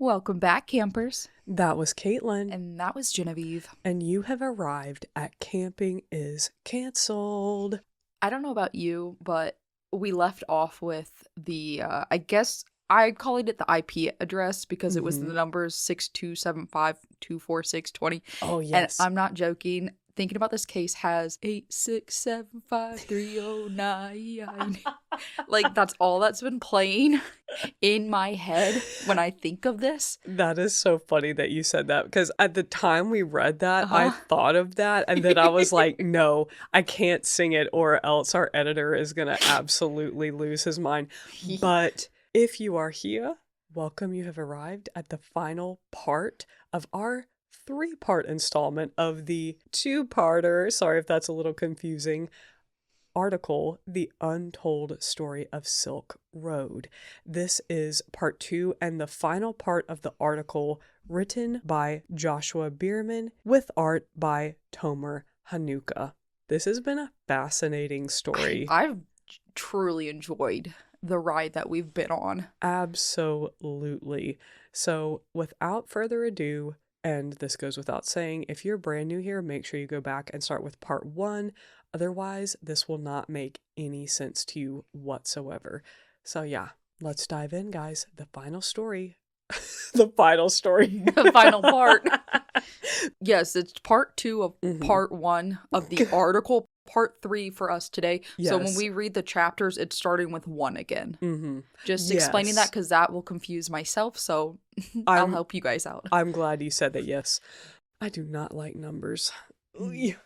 Welcome back, campers. That was Kaitlyn. And that was Genevieve. And you have arrived at Camping is Cancelled. I don't know about you, but we left off with the, I guess I called it the IP address because it was the numbers 627524624620. Oh, yes. And I'm not joking. Thinking about this case has 8675309. Like, that's all that's been playing in my head when I think of this. That is so funny that you said that, because at the time we read that, I thought of that, and then I was like, no, I can't sing it or else our editor is going to absolutely lose his mind. But if you are here, welcome. You have arrived at the final part of our 3-part installment of the 2-parter, sorry if that's a little confusing, article, The Untold Story of Silk Road. This is part 2 and the final part of the article, written by Joshua Bierman with art by Tomer Hanuka. This has been a fascinating story. I've truly enjoyed the ride that we've been on. Absolutely. So without further ado, and this goes without saying, if you're brand new here, make sure you go back and start with part 1. Otherwise, this will not make any sense to you whatsoever. So yeah, let's dive in, guys. The final story. The final story. The final part. Yes, it's part 2 of part 1 of the article. Part 3 for us today. Yes. So when we read the chapters, it's starting with 1 again. Just explaining that because that will confuse myself. So I'll help you guys out. I'm glad you said that. Yes, I do not like numbers.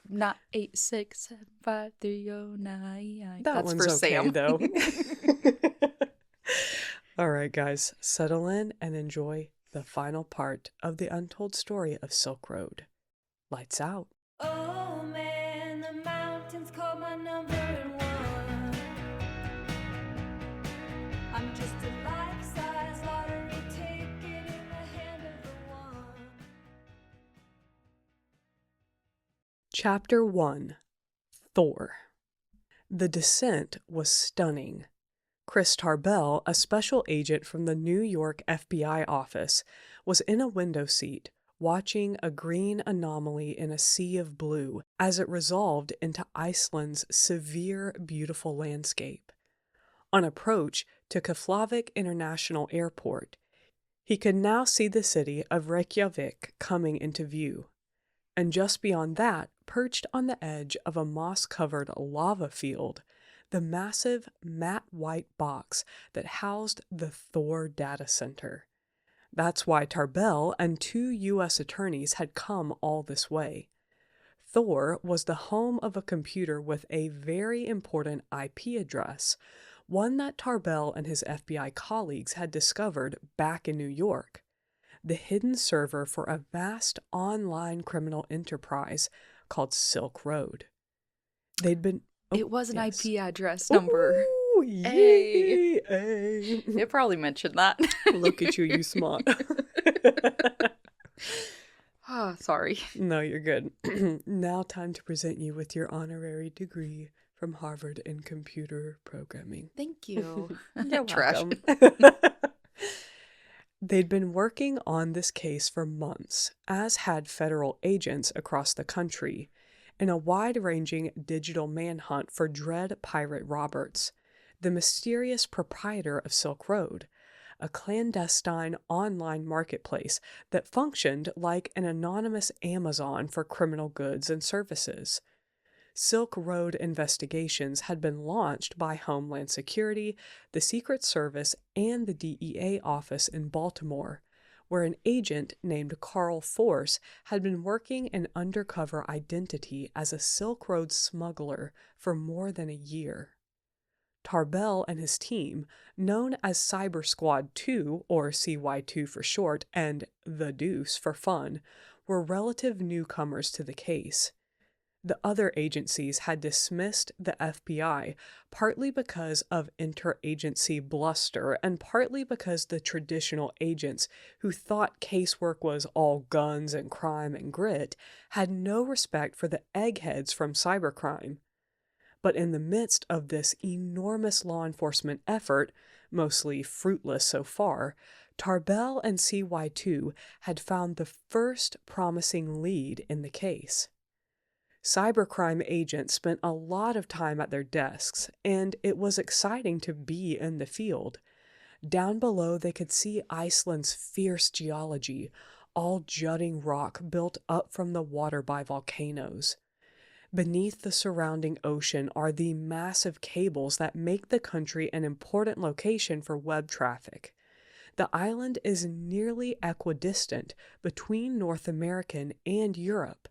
Not 8675309. That's one's for okay, Sam. Though. All right, guys, settle in and enjoy the final part of the untold story of Silk Road. Lights out. Oh man, the mountains call my number one. I'm just a life-size lottery ticket in the hand of the one. Chapter 1. Thor. The descent was stunning. Chris Tarbell, a special agent from the New York FBI office, was in a window seat, watching a green anomaly in a sea of blue as it resolved into Iceland's severe, beautiful landscape. On approach to Keflavik International Airport, he could now see the city of Reykjavik coming into view. And just beyond that, perched on the edge of a moss-covered lava field, the massive matte white box that housed the Thor data center. That's why Tarbell and 2 U.S. attorneys had come all this way. Thor was the home of a computer with a very important IP address, one that Tarbell and his FBI colleagues had discovered back in New York. The hidden server for a vast online criminal enterprise called Silk Road. They'd been... it was an IP address number. Ooh, yay! Hey. It probably mentioned that. Look at you, you smart. Sorry. No, you're good. Now time to present you with your honorary degree from Harvard in computer programming. Thank you. You're welcome. They'd been working on this case for months, as had federal agents across the country, in a wide-ranging digital manhunt for Dread Pirate Roberts, the mysterious proprietor of Silk Road, a clandestine online marketplace that functioned like an anonymous Amazon for criminal goods and services. Silk Road investigations had been launched by Homeland Security, the Secret Service, and the DEA office in Baltimore, where an agent named Carl Force had been working an undercover identity as a Silk Road smuggler for more than a year. Tarbell and his team, known as Cyber Squad 2, or CY2 for short, and The Deuce for fun, were relative newcomers to the case. The other agencies had dismissed the FBI, partly because of interagency bluster and partly because the traditional agents who thought casework was all guns and crime and grit had no respect for the eggheads from cybercrime. But in the midst of this enormous law enforcement effort, mostly fruitless so far, Tarbell and CY2 had found the first promising lead in the case. Cybercrime agents spent a lot of time at their desks, and it was exciting to be in the field. Down below, they could see Iceland's fierce geology, all jutting rock built up from the water by volcanoes. Beneath the surrounding ocean are the massive cables that make the country an important location for web traffic. The island is nearly equidistant between North American and Europe,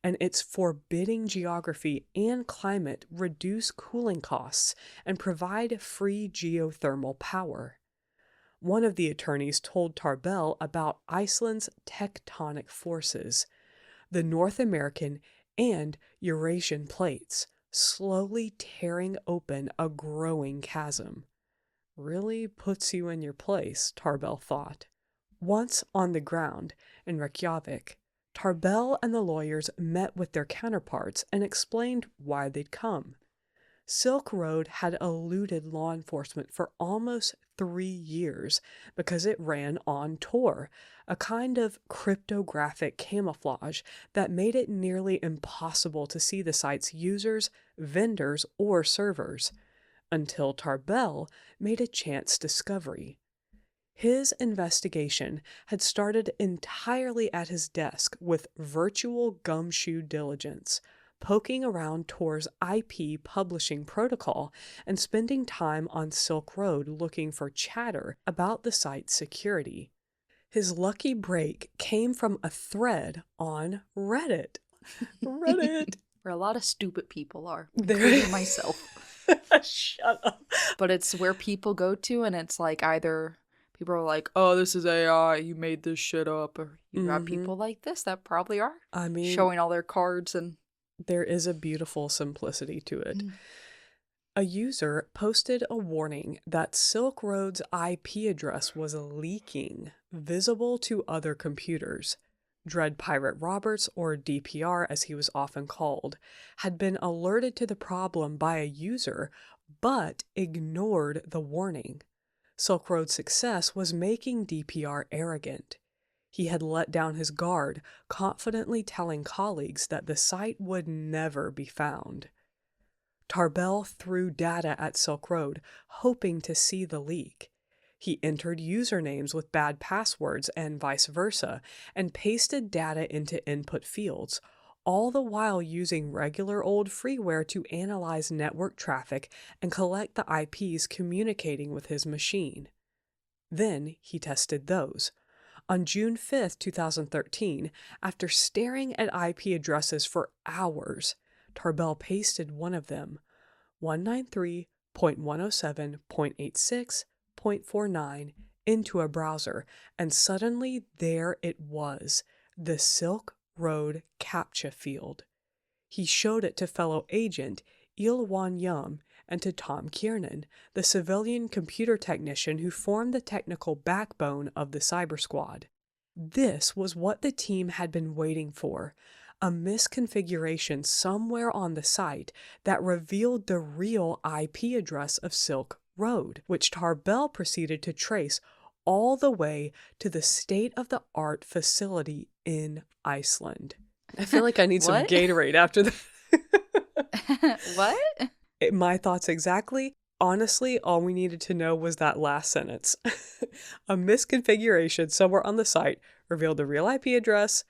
and its forbidding geography and climate reduce cooling costs and provide free geothermal power. One of the attorneys told Tarbell about Iceland's tectonic forces, the North American and Eurasian plates, slowly tearing open a growing chasm. Really puts you in your place, Tarbell thought. Once on the ground in Reykjavik, Tarbell and the lawyers met with their counterparts and explained why they'd come. Silk Road had eluded law enforcement for almost 3 years because it ran on Tor, a kind of cryptographic camouflage that made it nearly impossible to see the site's users, vendors, or servers, until Tarbell made a chance discovery. His investigation had started entirely at his desk with virtual gumshoe diligence, poking around Tor's IP publishing protocol and spending time on Silk Road looking for chatter about the site's security. His lucky break came from a thread on Reddit. Reddit! Where a lot of stupid people are, There- including myself. Shut up. But it's where people go to, and it's like either people are like, oh, this is AI, you made this shit up, or you have people like this that probably are I mean, showing all their cards and there is a beautiful simplicity to it. A user posted a warning that Silk Road's IP address was leaking, visible to other computers. Dread Pirate Roberts, or DPR as he was often called, had been alerted to the problem by a user, but ignored the warning. Silk Road's success was making DPR arrogant. He had let down his guard, confidently telling colleagues that the site would never be found. Tarbell threw data at Silk Road, hoping to see the leak. He entered usernames with bad passwords and vice versa, and pasted data into input fields, all the while using regular old freeware to analyze network traffic and collect the IPs communicating with his machine. Then he tested those. On June 5, 2013, after staring at IP addresses for hours, Tarbell pasted one of them, 193.107.86.49, into a browser, and suddenly there it was, the Silk Road CAPTCHA field. He showed it to fellow agent Il-Wan Yum and to Tom Kiernan, the civilian computer technician who formed the technical backbone of the cyber squad. This was what the team had been waiting for, a misconfiguration somewhere on the site that revealed the real IP address of Silk Road, which Tarbell proceeded to trace all the way to the state-of-the-art facility in Iceland. I feel like I need some What? Gatorade after that. what? My thoughts exactly. Honestly, all we needed to know was that last sentence. A misconfiguration somewhere on the site revealed the real IP address.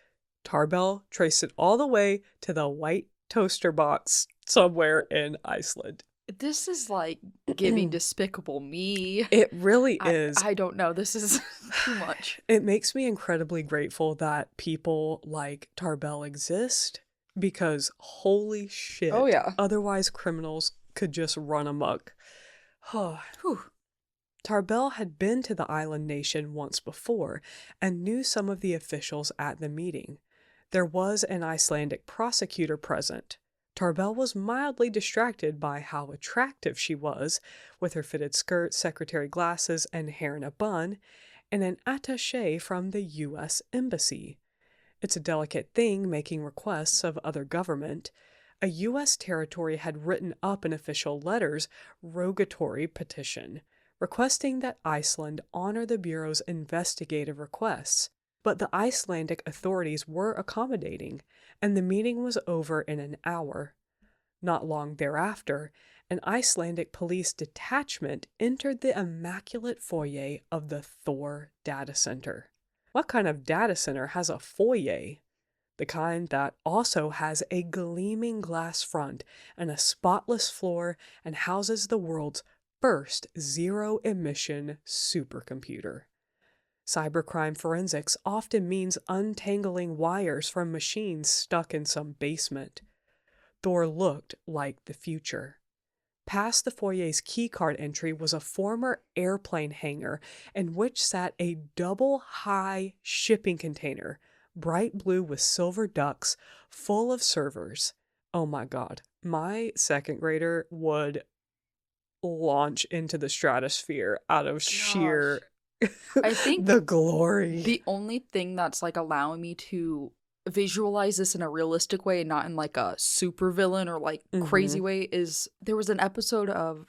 Tarbell traced it all the way to the white toaster box somewhere in Iceland. This is like giving Despicable Me. It really is. I don't know. This is too much. It makes me incredibly grateful that people like Tarbell exist, because holy shit. Oh, yeah. Otherwise, criminals could just run amok. Whew. Tarbell had been to the island nation once before and knew some of the officials at the meeting. There was an Icelandic prosecutor present. Tarbell was mildly distracted by how attractive she was, with her fitted skirt, secretary glasses, and hair in a bun, and an attaché from the U.S. Embassy. It's a delicate thing making requests of other government. A U.S. territory had written up in official letters rogatory petition, requesting that Iceland honor the Bureau's investigative requests. But the Icelandic authorities were accommodating, and the meeting was over in an hour. Not long thereafter, an Icelandic police detachment entered the immaculate foyer of the Thor data center. What kind of data center has a foyer? The kind that also has a gleaming glass front and a spotless floor and houses the world's first zero-emission supercomputer. Cybercrime forensics often means untangling wires from machines stuck in some basement. Thor looked like the future. Past the foyer's keycard entry was a former airplane hangar in which sat a double-high shipping container, bright blue with silver ducts, full of servers. Oh my god, my second grader would launch into the stratosphere out of sheer I think the glory. the only thing that's like allowing me to visualize this in a realistic way and not in like a super villain or like crazy way is there was an episode of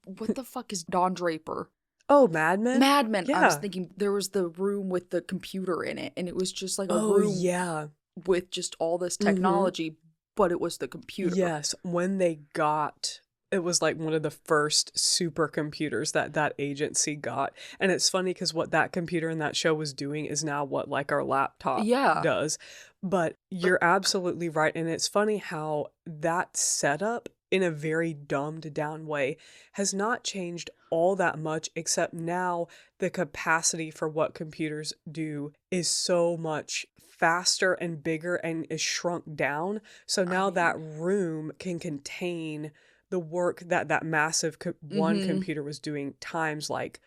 what the fuck is Don Draper? Oh, Mad Men? Mad Men. Yeah. I was thinking there was the room with the computer in it and it was just like a room with just all this technology, but it was the computer. Yes, when they got, it was like one of the first supercomputers that agency got. And it's funny because what that computer in that show was doing is now what like our laptop does. But you're absolutely right. And it's funny how that setup in a very dumbed down way has not changed all that much, except now the capacity for what computers do is so much faster and bigger and is shrunk down. So now that room can contain the work that massive one computer was doing times like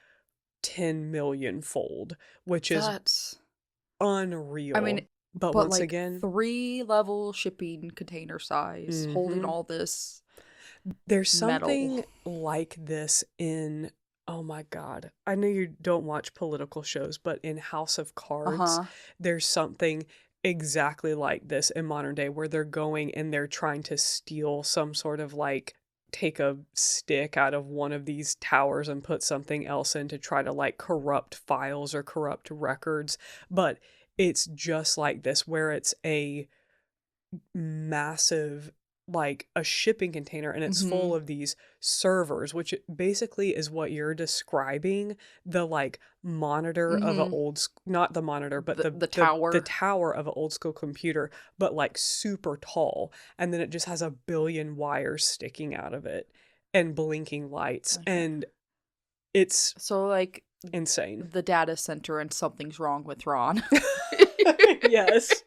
10 million fold, which is unreal. I mean, but once like again, 3-level shipping container size holding all this. There's something like this in, oh my God, I know you don't watch political shows, but in House of Cards, there's something exactly like this in modern day where they're going and they're trying to steal some sort of like, take a stick out of one of these towers and put something else in to try to like corrupt files or corrupt records. But it's just like this where it's a massive, like a shipping container and it's full of these servers, which basically is what you're describing, the like monitor of an old, not the monitor, but the tower of an old school computer, but like super tall. And then it just has a billion wires sticking out of it and blinking lights. And it's so like insane. The data center and something's wrong with Ron. Yes.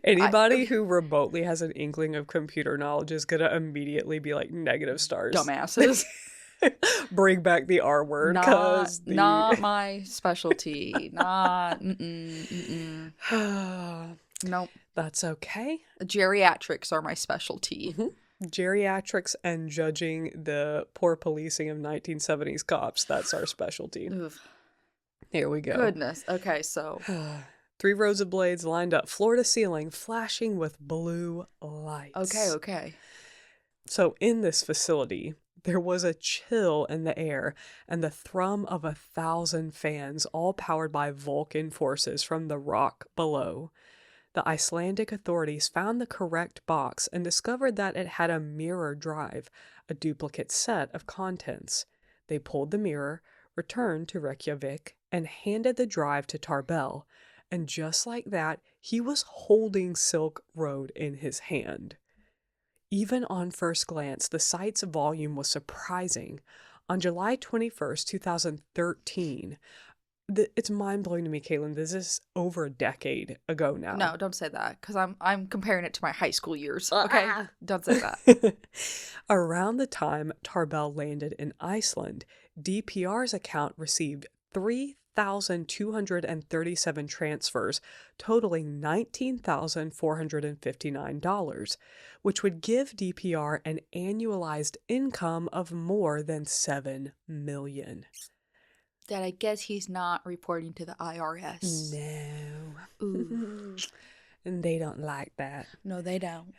Anybody who remotely has an inkling of computer knowledge is gonna immediately be like negative stars. Dumbasses. Bring back the R word. Not my specialty. Not. Nope. That's okay. Geriatrics are my specialty. Geriatrics and judging the poor policing of 1970s cops. That's our specialty. Ugh. Here we go. Goodness. Okay, so 3 rows of blades lined up floor to ceiling, flashing with blue lights. Okay. So in this facility, there was a chill in the air and the thrum of 1,000 fans, all powered by Vulcan forces from the rock below. The Icelandic authorities found the correct box and discovered that it had a mirror drive, a duplicate set of contents. They pulled the mirror, returned to Reykjavik, and handed the drive to Tarbell. And just like that, he was holding Silk Road in his hand. Even on first glance, the site's volume was surprising. On July 21st, 2013, it's mind-blowing to me, Kaitlyn, this is over a decade ago now. No, don't say that, because I'm comparing it to my high school years, okay? Don't say that. Around the time Tarbell landed in Iceland, DPR's account received 3,237 transfers, totaling $19,459, which would give DPR an annualized income of more than $7 million. That I guess he's not reporting to the IRS. No. Ooh. And they don't like that. No, they don't.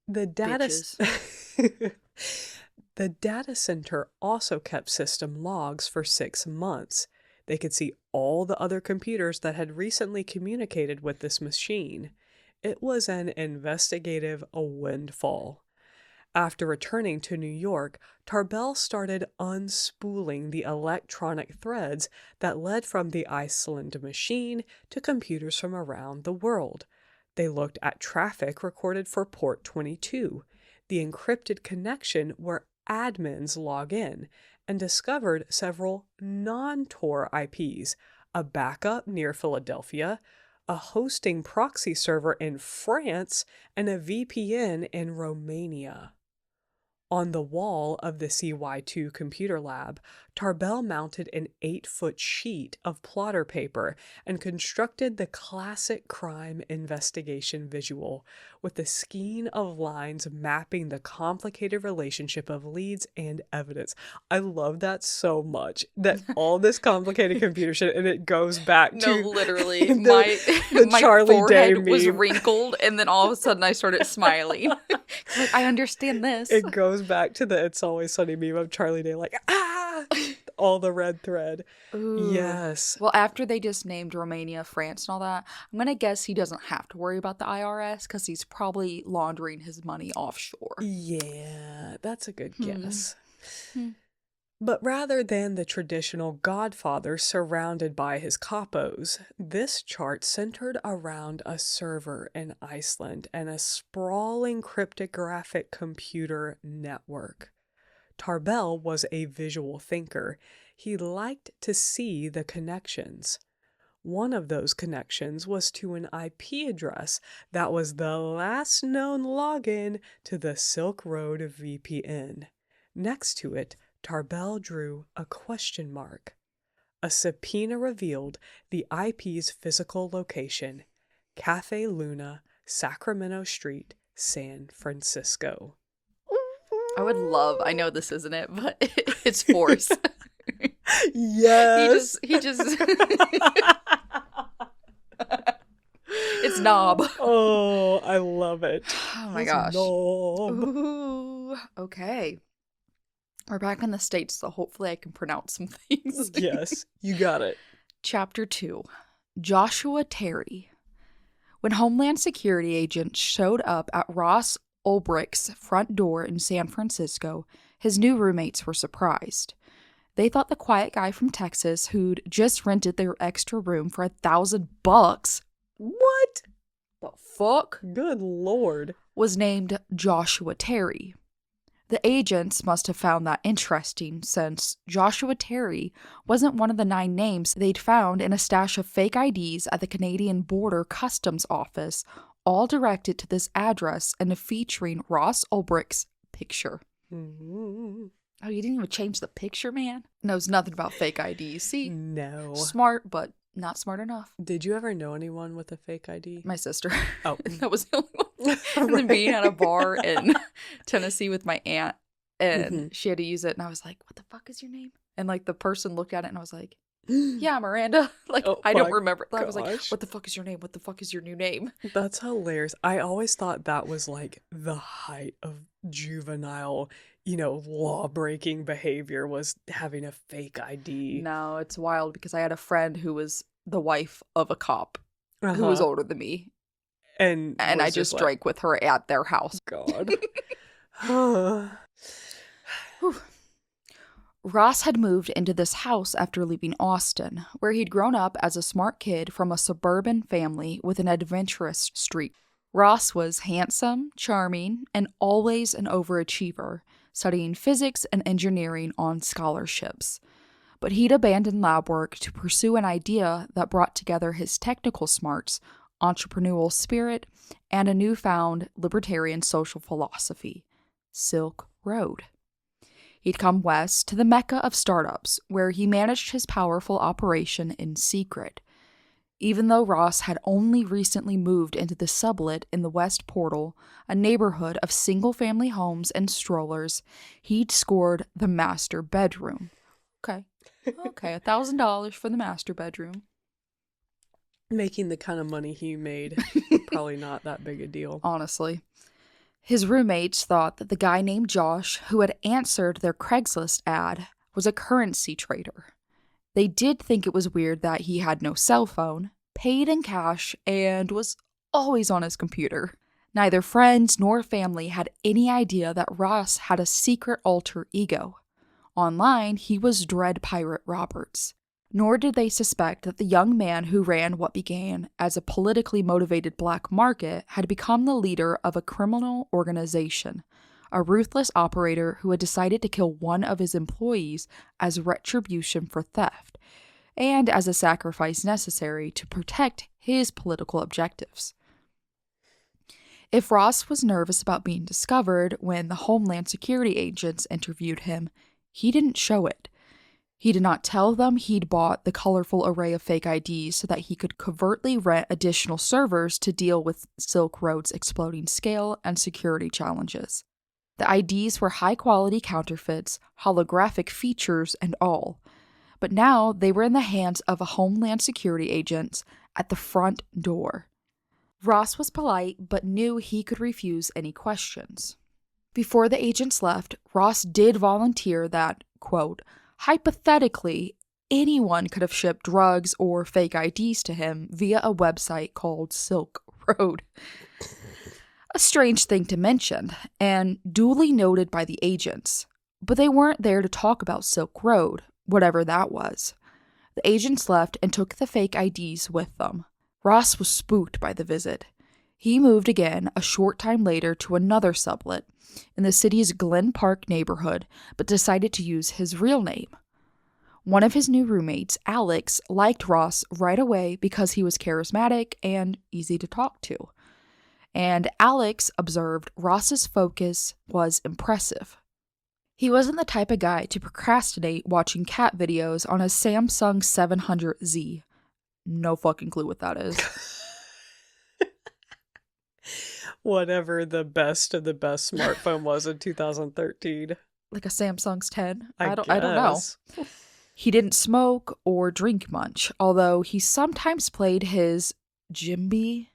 The data... The data center also kept system logs for 6 months. They could see all the other computers that had recently communicated with this machine. It was an investigative windfall. After returning to New York, Tarbell started unspooling the electronic threads that led from the Iceland machine to computers from around the world. They looked at traffic recorded for port 22, the encrypted connection where admins log in, and discovered several non-Tor IPs, a backup near Philadelphia, a hosting proxy server in France, and a VPN in Romania. On the wall of the CY2 computer lab, Tarbell mounted an 8-foot sheet of plotter paper and constructed the classic crime investigation visual, with a skein of lines mapping the complicated relationship of leads and evidence. I love that so much, that all this complicated computer shit, and it goes back to... No, literally. the My Charlie Day forehead was meme. wrinkled, and then all of a sudden I started smiling. Like, I understand this. It goes back to the It's Always Sunny meme of Charlie Day, like, all the red thread. Ooh. Yes. Well, after they just named Romania, France, and all that, I'm going to guess he doesn't have to worry about the IRS because he's probably laundering his money offshore. Yeah, that's a good guess. But rather than the traditional godfather surrounded by his capos, this chart centered around a server in Iceland and a sprawling cryptographic computer network. Tarbell was a visual thinker. He liked to see the connections. One of those connections was to an IP address that was the last known login to the Silk Road VPN. Next to it, Tarbell drew a question mark. A subpoena revealed the IP's physical location: Cafe Luna, Sacramento Street, San Francisco. I know this isn't it, but it's force. Yes. He just It's knob. Oh, I love it. Oh my It's gosh. knob. Ooh, okay. We're back in the States, so hopefully I can pronounce some things. Yes, you got it. Chapter 2. Joshua Terry. When Homeland Security agents showed up at Ross Ulbricht's front door in San Francisco, his new roommates were surprised. They thought the quiet guy from Texas who'd just rented their extra room for $1,000. What? The fuck? Good Lord. Was named Joshua Terry. The agents must have found that interesting since Joshua Terry wasn't one of the 9 names they'd found in a stash of fake IDs at the Canadian Border Customs Office, all directed to this address and featuring Ross Ulbricht's picture. Mm-hmm. Oh, you didn't even change the picture, man? Knows nothing about fake IDs. See? No. Smart, but not smart enough. Did you ever know anyone with a fake ID? My sister. Oh. That was the only one. And then being at a bar in Tennessee with my aunt, and she had to use it, and I was like, what the fuck is your name? And like the person looked at it, and I was like, yeah, Miranda. Like, Oh, I don't my remember. I was like, gosh. what the fuck is your name? What the fuck is your new name? That's hilarious. I always thought that was like the height of juvenile, law-breaking behavior, was having a fake ID. No, it's wild because I had a friend who was the wife of a cop who was older than me. And I was just like, drank with her at their house. God. Ross had moved into this house after leaving Austin, where he'd grown up as a smart kid from a suburban family with an adventurous streak. Ross was handsome, charming, and always an overachiever, studying physics and engineering on scholarships. But he'd abandoned lab work to pursue an idea that brought together his technical smarts, entrepreneurial spirit, and a newfound libertarian social philosophy: Silk Road. He'd come west to the mecca of startups, where he managed his powerful operation in secret. Even though Ross had only recently moved into the sublet in the West Portal, a neighborhood of single-family homes and strollers, he'd scored the master bedroom. Okay, $1,000 for the master bedroom. Making the kind of money he made, probably not that big a deal. Honestly. His roommates thought that the guy named Josh, who had answered their Craigslist ad, was a currency trader. They did think it was weird that he had no cell phone, paid in cash, and was always on his computer. Neither friends nor family had any idea that Ross had a secret alter ego. Online, he was Dread Pirate Roberts. Nor did they suspect that the young man who ran what began as a politically motivated black market had become the leader of a criminal organization, a ruthless operator who had decided to kill one of his employees as retribution for theft, and as a sacrifice necessary to protect his political objectives. If Ross was nervous about being discovered when the Homeland Security agents interviewed him, he didn't show it. He did not tell them he'd bought the colorful array of fake IDs so that he could covertly rent additional servers to deal with Silk Road's exploding scale and security challenges. The IDs were high-quality counterfeits, holographic features and all. But now they were in the hands of a Homeland Security agent at the front door. Ross was polite, but knew he could refuse any questions. Before the agents left, Ross did volunteer that, quote, hypothetically, anyone could have shipped drugs or fake IDs to him via a website called Silk Road. A strange thing to mention, and duly noted by the agents, but they weren't there to talk about Silk Road, whatever that was. The agents left and took the fake IDs with them. Ross was spooked by the visit. He moved again a short time later to another sublet in the city's Glen Park neighborhood, but decided to use his real name. One of his new roommates, Alex, liked Ross right away because he was charismatic and easy to talk to. And Alex observed Ross's focus was impressive. He wasn't the type of guy to procrastinate watching cat videos on a Samsung 700Z. No fucking clue what that is. Whatever the best of the best smartphone was in 2013. Like a Samsung's 10? I don't know. guess. He didn't smoke or drink much, although he sometimes played his djembe.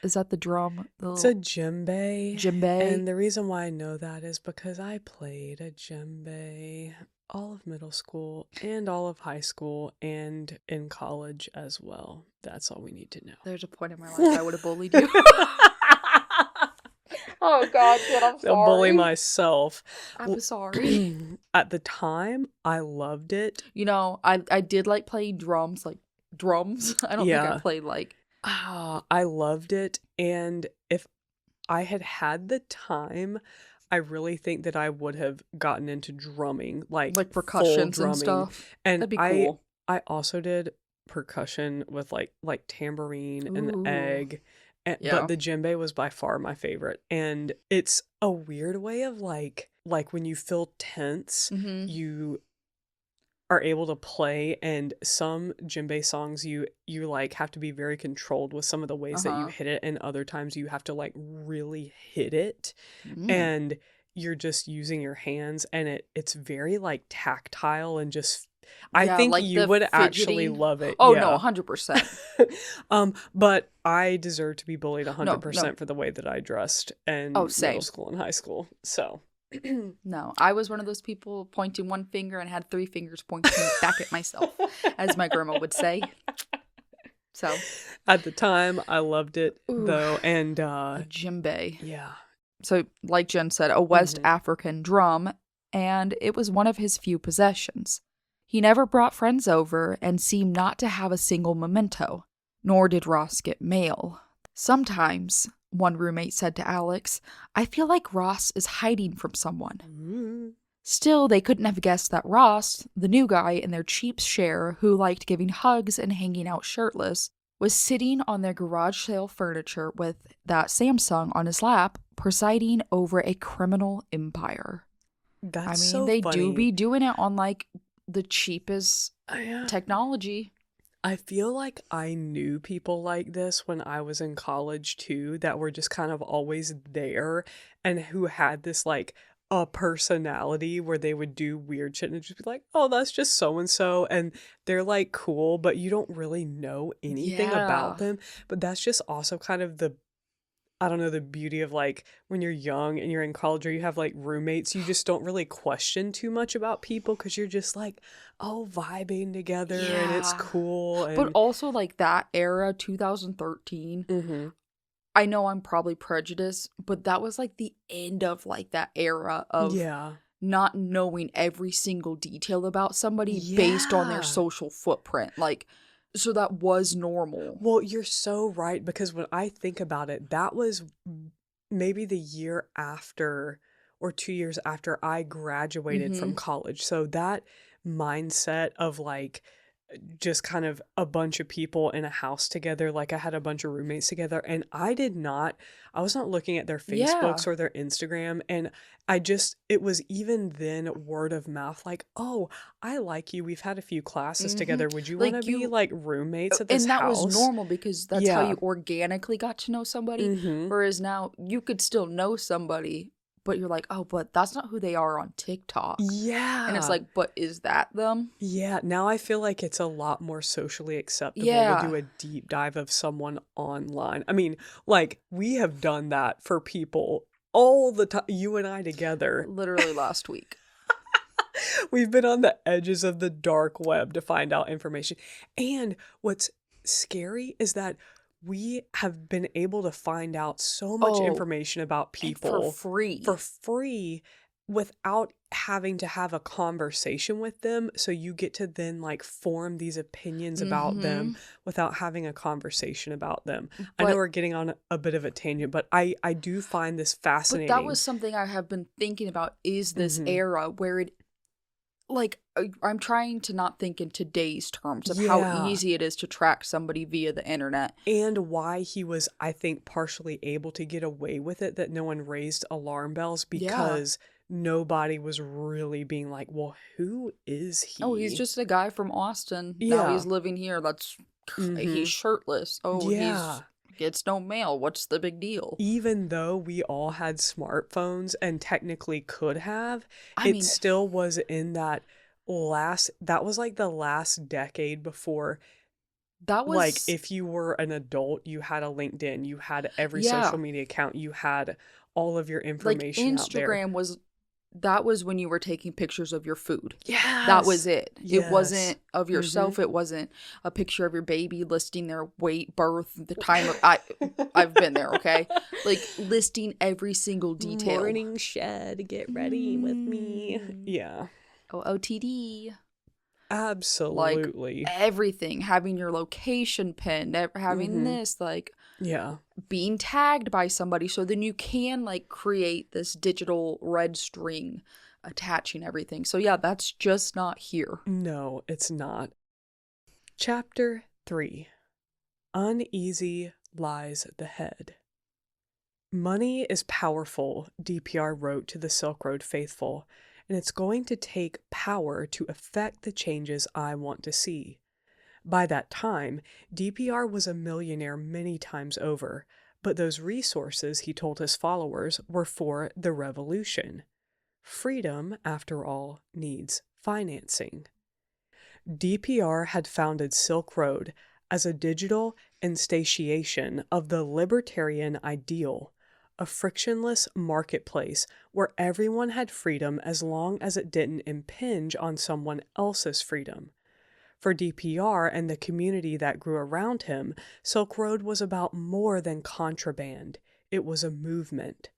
Is that the drum? It's a djembe. Djembe. And the reason why I know that is because I played a djembe all of middle school and all of high school and in college as well. That's all we need to know. There's a point in my life I would have bullied you. Oh, God, kid, I'm sorry. I'll bully myself. I'm sorry. At the time, I loved it. You know, I did like playing drums, like drums. I don't think I played like... I loved it. And if I had had the time, I really think that I would have gotten into drumming, like percussions and stuff. And that'd be cool. I also did percussion with like tambourine and the egg. But the djembe was by far my favorite. And it's a weird way of like when you feel tense, you are able to play, and some djembe songs you like have to be very controlled with some of the ways that you hit it, and other times you have to like really hit it and you're just using your hands, and it's very like tactile and just I think like you would actually love it. Oh, no, 100%. But I deserve to be bullied 100% for the way that I dressed in middle school and high school. So no, I was one of those people pointing one finger and had three fingers pointing back at myself, as my grandma would say. So at the time, I loved it though, and djembe. Yeah. So, like Jen said, a West African drum, and it was one of his few possessions. He never brought friends over and seemed not to have a single memento, nor did Ross get mail. Sometimes, one roommate said to Alex, I feel like Ross is hiding from someone. Still, they couldn't have guessed that Ross, the new guy in their cheap share who liked giving hugs and hanging out shirtless, was sitting on their garage sale furniture with that Samsung on his lap, presiding over a criminal empire. That's so funny. They do be doing it on like the cheapest Yeah. technology. I feel like I knew people like this when I was in college too, that were just kind of always there and who had this like a personality where they would do weird shit and just be like, oh, that's just so-and-so, and they're like cool, but you don't really know anything about them. But that's just also kind of the I don't know, the beauty of like when you're young and you're in college or you have like roommates, you just don't really question too much about people because you're just like, oh, vibing together and it's Yeah. cool. But And also, like, that era, 2013, I know I'm probably prejudiced, but that was, like, the end of, like, that era of yeah. not knowing every single detail about somebody based on their Yeah. social footprint. Like, so that was normal. Well, you're so right because when I think about it, that was maybe the year after or 2 years after I graduated from college. So that mindset of like just kind of a bunch of people in a house together, like I had a bunch of roommates together, and I was not looking at their Yeah. Facebooks or their Instagram, and it was even then word of mouth, like, oh, I like you, we've had a few classes together, would you want to Like, be you, like roommates at this and that was house? normal because that's how Yeah. you organically got to know somebody. Whereas now you could still know somebody, but you're like, oh, but that's not who they are on TikTok. Yeah. And it's like, but is that them? Yeah, now I feel like it's a lot more socially acceptable to Yeah. do a deep dive of someone online. I mean, like, we have done that for people all the time, you and I together. Literally last week. We've been on the edges of the dark web to find out information. And what's scary is that we have been able to find out so much Oh, information about And people for free. without having to have a conversation with them. So you get to then like form these opinions about them without having a conversation about them. I know But- we're getting on a bit of a tangent, but I do find this fascinating. But that was something I have been thinking about, is this era where it, like, I'm trying to not think in today's terms of how Yeah. easy it is to track somebody via the internet. And why he was, I think, partially able to get away with it, that no one raised alarm bells because nobody was really being like, well, who is he? Oh, he's just a guy from Austin. Now Yeah. he's living here. He's shirtless. Oh, Yeah. he gets no mail. What's the big deal? Even though we all had smartphones and technically could have, I it mean- still was in that was like the last decade before, That was like, if you were an adult, you had a LinkedIn, you had every Yeah. social media account, you had all of your like information out there. Instagram that was when you were taking pictures of your food. Yes. That was it. Yes. It wasn't of yourself. It wasn't a picture of your baby listing their weight, birth, the time of I've been there, okay? Like listing every single detail. Morning shed, get ready with me. Yeah. OOTD. Absolutely. Everything, having your location pinned, having this, like Yeah. being tagged by somebody, so then you can like create this digital red string attaching everything. So yeah, that's just not here. No, it's not. Chapter 3. Uneasy lies the head. Money is powerful, DPR wrote to the Silk Road faithful, and it's going to take power to effect the changes I want to see. By that time, DPR was a millionaire many times over, but those resources, he told his followers, were for the revolution. Freedom, after all, needs financing. DPR had founded Silk Road as a digital instantiation of the libertarian ideal, a frictionless marketplace where everyone had freedom as long as it didn't impinge on someone else's freedom. For DPR and the community that grew around him, Silk Road was about more than contraband. It was a movement.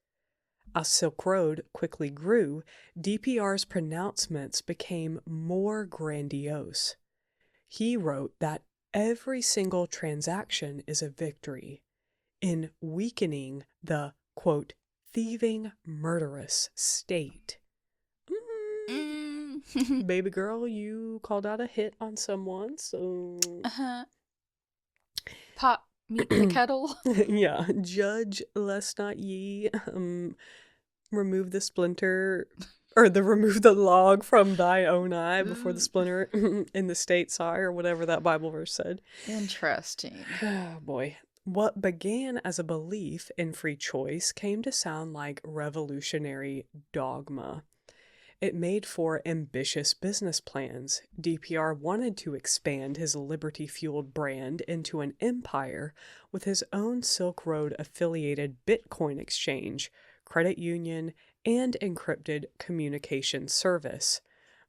As Silk Road quickly grew, DPR's pronouncements became more grandiose. He wrote that every single transaction is a victory in weakening the, quote, thieving, murderous state. Baby girl, you called out a hit on someone, so... Pot meet the kettle. Yeah, judge lest not ye remove the splinter, or remove the log from thy own eye before the splinter in the state's eye, or whatever that Bible verse said. Interesting. Oh boy. What began as a belief in free choice came to sound like revolutionary dogma. It made for ambitious business plans. DPR wanted to expand his liberty-fueled brand into an empire with his own Silk Road-affiliated Bitcoin exchange, credit union, and encrypted communication service.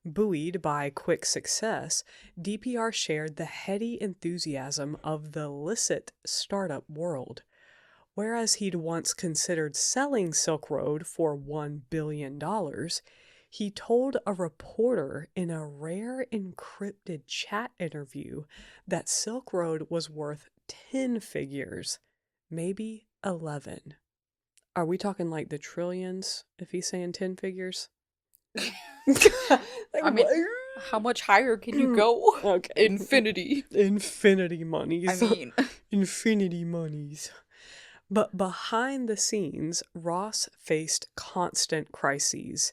Buoyed by quick success, DPR shared the heady enthusiasm of the licit startup world. Whereas he'd once considered selling Silk Road for $1 billion, he told a reporter in a rare encrypted chat interview that Silk Road was worth 10 figures, maybe 11. Are we talking the trillions if he's saying 10 figures? I mean, how much higher can you go? Okay. Infinity. Infinity monies. I mean, infinity monies. But behind the scenes, Ross faced constant crises.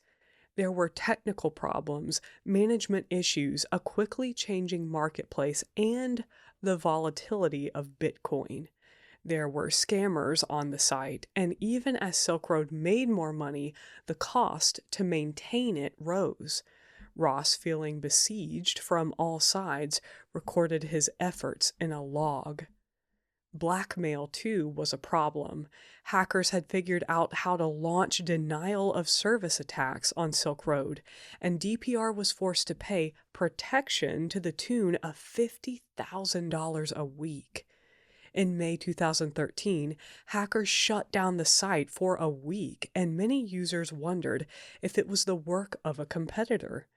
There were technical problems, management issues, a quickly changing marketplace, and the volatility of Bitcoin. There were scammers on the site, and even as Silk Road made more money, the cost to maintain it rose. Ross, feeling besieged from all sides, recorded his efforts in a log. Blackmail, too, was a problem. Hackers had figured out how to launch denial of service attacks on Silk Road, and DPR was forced to pay protection to the tune of $50,000 a week. In May 2013, hackers shut down the site for a week, and many users wondered if it was the work of a competitor.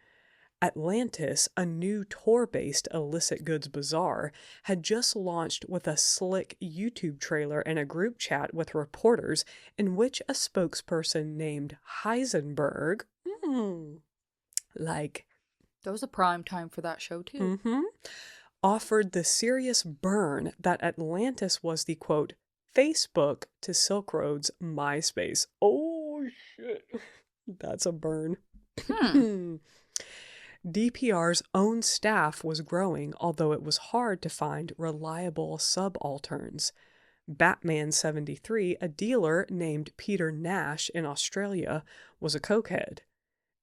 Atlantis, a new Tor-based illicit goods bazaar, had just launched with a slick YouTube trailer and a group chat with reporters in which a spokesperson named Heisenberg, that was a prime time for that show too. offered the serious burn that Atlantis was the, quote, Facebook to Silk Road's MySpace. Oh, shit. That's a burn. DPR's own staff was growing, although it was hard to find reliable subalterns. Batman73, a dealer named Peter Nash in Australia, was a cokehead.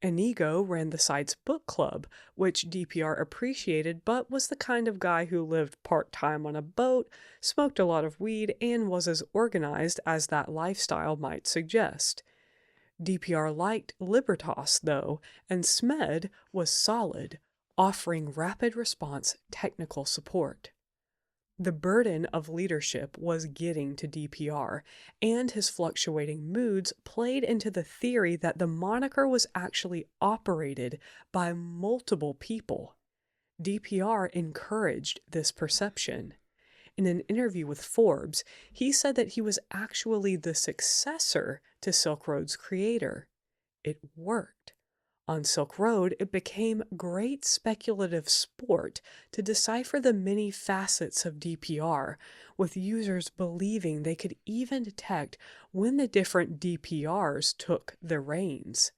Inigo ran the site's book club, which DPR appreciated but was the kind of guy who lived part-time on a boat, smoked a lot of weed, and was as organized as that lifestyle might suggest. DPR liked Libertas, though, and SMED was solid, offering rapid response technical support. The burden of leadership was getting to DPR, and his fluctuating moods played into the theory that the moniker was actually operated by multiple people. DPR encouraged this perception. In an interview with Forbes, he said that he was actually the successor to Silk Road's creator. It worked. On Silk Road, it became great speculative sport to decipher the many facets of DPR, with users believing they could even detect when the different DPRs took the reins.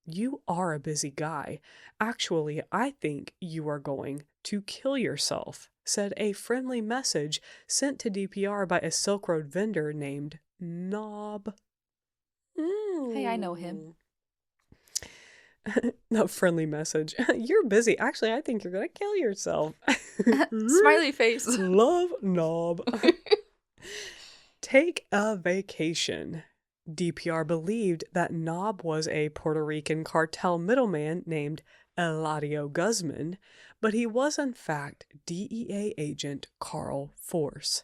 You are a busy guy. Actually, I think you are going to kill yourself, said a friendly message sent to DPR by a Silk Road vendor named Knob. Hey, I know him. A friendly message. You're busy. Actually, I think you're going to kill yourself. Smiley face. Love Knob. Take a vacation. DPR believed that Knob was a Puerto Rican cartel middleman named Eladio Guzman, but he was in fact DEA agent Carl Force.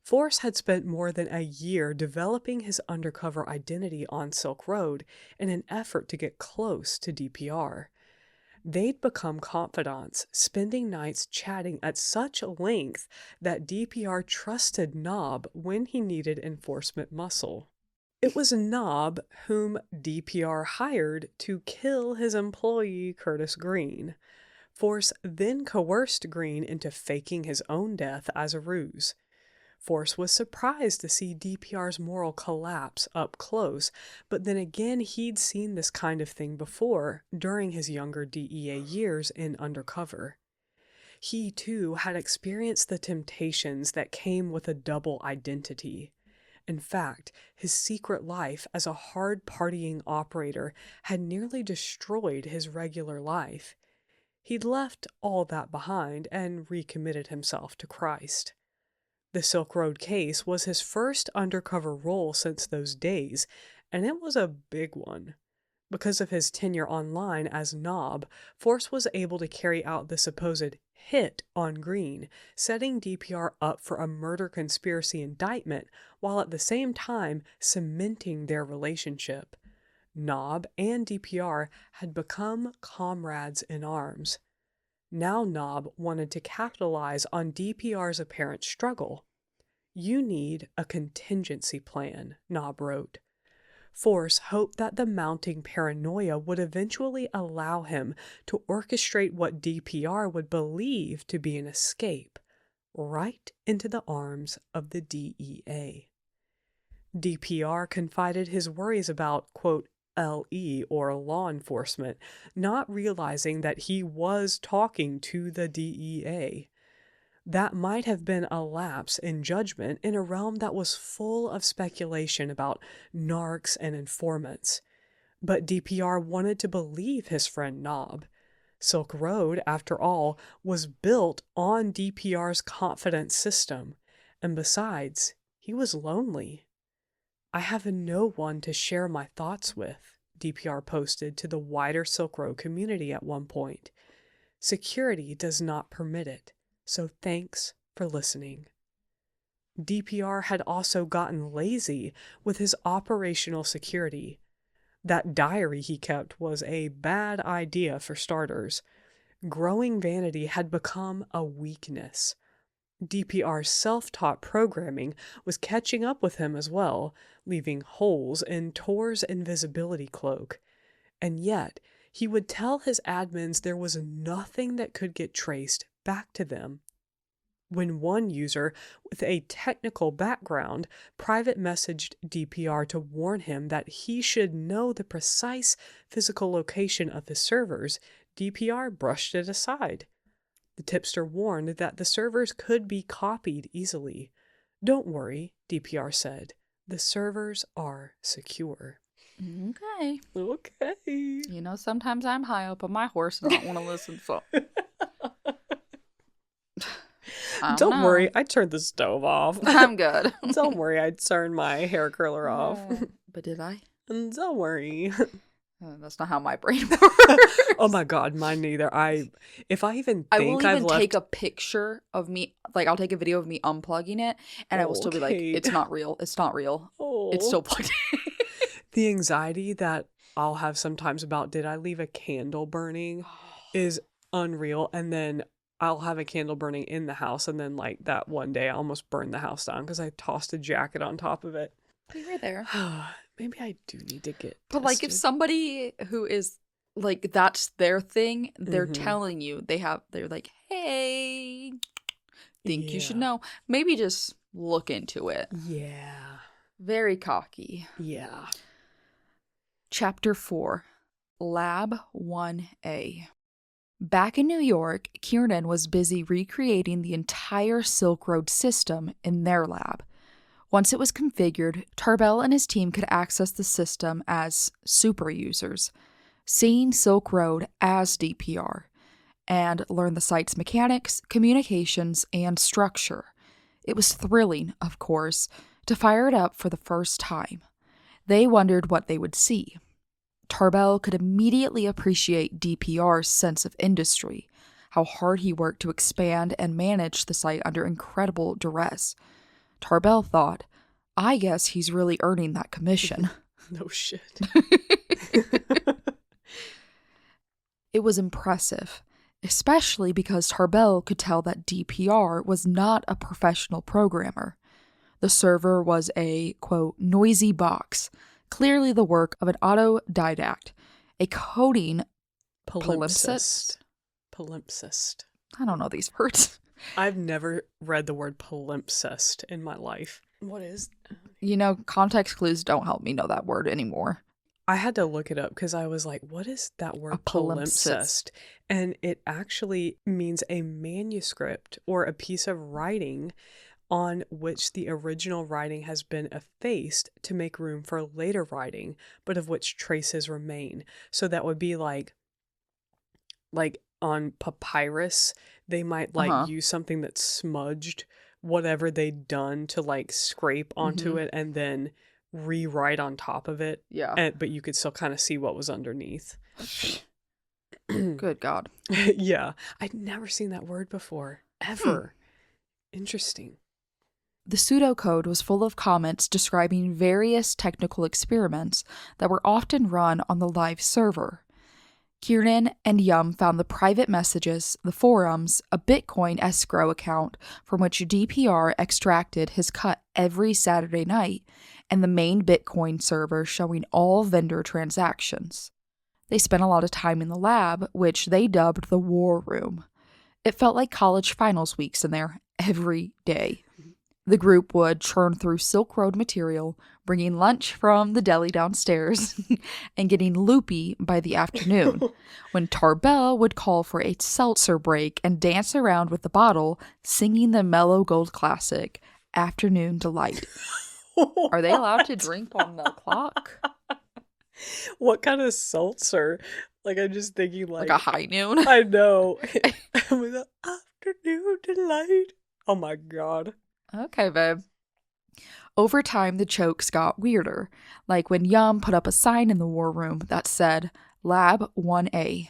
Force had spent more than a year developing his undercover identity on Silk Road in an effort to get close to DPR. They'd become confidants, spending nights chatting at such length that DPR trusted Knob when he needed enforcement muscle. It was Knob whom DPR hired to kill his employee Curtis Green. Force then coerced Green into faking his own death as a ruse. Force was surprised to see DPR's moral collapse up close, but then again he'd seen this kind of thing before during his younger DEA years in undercover. He, too, had experienced the temptations that came with a double identity. In fact, his secret life as a hard partying operator had nearly destroyed his regular life. He'd left all that behind and recommitted himself to Christ. The Silk Road case was his first undercover role since those days, and it was a big one. Because of his tenure online as Knob, Force was able to carry out the supposed hit on Green, setting DPR up for a murder conspiracy indictment while at the same time cementing their relationship. Knob and DPR had become comrades in arms. Now Knob wanted to capitalize on DPR's apparent struggle. "You need a contingency plan," Knob wrote. Force hoped that the mounting paranoia would eventually allow him to orchestrate what DPR would believe to be an escape, right into the arms of the DEA. DPR confided his worries about, quote, LE, or law enforcement, not realizing that he was talking to the DEA. That might have been a lapse in judgment in a realm that was full of speculation about narcs and informants. But DPR wanted to believe his friend Knob. Silk Road, after all, was built on DPR's confidence system, and besides, he was lonely. "I have no one to share my thoughts with," DPR posted to the wider Silk Road community at one point. "Security does not permit it. So thanks for listening." DPR had also gotten lazy with his operational security. That diary he kept was a bad idea for starters. Growing vanity had become a weakness. DPR's self-taught programming was catching up with him as well, leaving holes in Tor's invisibility cloak. And yet, he would tell his admins there was nothing that could get traced back to them. When one user with a technical background private messaged DPR to warn him that he should know the precise physical location of his servers, DPR brushed it aside. The tipster warned that the servers could be copied easily. "Don't worry," DPR said. "The servers are secure." Okay. Okay. You know, sometimes I'm high up on my horse and I don't want to listen, so. Don't worry, I turned the stove off. I'm good. Don't worry, I turned my hair curler off. But did I? Don't worry. That's not how my brain works. Oh my god, mine neither. If I even think I will I've even left... take a picture of me, like I'll take a video of me unplugging it, and I will still be like, Okay. it's not real. It's not real. Oh. It's still plugged in. The anxiety that I'll have sometimes about did I leave a candle burning is unreal. And then I'll have a candle burning in the house, and then like that one day I almost burned the house down because I tossed a jacket on top of it. We were there. Maybe I do need to get But like if tested. somebody who is like that's their thing, they're Mhm. telling you they're like, hey, think you should Yeah. know. Maybe just look into it. Yeah. Very cocky. Yeah. Chapter 4, Lab 1A. Back in New York, Kiernan was busy recreating the entire Silk Road system in their lab. Once it was configured, Tarbell and his team could access the system as super users, seeing Silk Road as DPR, and learn the site's mechanics, communications, and structure. It was thrilling, of course, to fire it up for the first time. They wondered what they would see. Tarbell could immediately appreciate DPR's sense of industry, how hard he worked to expand and manage the site under incredible duress. Tarbell thought, I guess he's really earning that commission. No shit. It was impressive, especially because Tarbell could tell that DPR was not a professional programmer. The server was a, quote, noisy box, clearly the work of an autodidact, a coding palimpsest. Palimpsest. I don't know these words. I've never read the word palimpsest in my life. What is? You know, context clues don't help me know that word anymore. I had to look it up because I was like, what is that word? A palimpsest. And it actually means a manuscript or a piece of writing on which the original writing has been effaced to make room for later writing, but of which traces remain. So that would be like on papyrus, they might use something that's smudged whatever they'd done to like scrape onto it and then rewrite on top of it. Yeah. But you could still kind of see what was underneath. Good God. Yeah. I'd never seen that word before. Ever. Interesting. The pseudocode was full of comments describing various technical experiments that were often run on the live server. Kiernan and Yum found the private messages, the forums, a Bitcoin escrow account from which DPR extracted his cut every Saturday night, and the main Bitcoin server showing all vendor transactions. They spent a lot of time in the lab, which they dubbed the War Room. It felt like college finals weeks in there every day. The group would churn through Silk Road material, bringing lunch from the deli downstairs, and getting loopy by the afternoon, when Tarbell would call for a seltzer break and dance around with the bottle, singing the mellow gold classic, Afternoon Delight. Are they allowed to drink on the clock? What kind of seltzer? Like, I'm just thinking Like a high noon? I know. With an afternoon delight. Oh my God. Okay, babe. Over time, the chokes got weirder, like when Yum put up a sign in the war room that said, Lab 1A.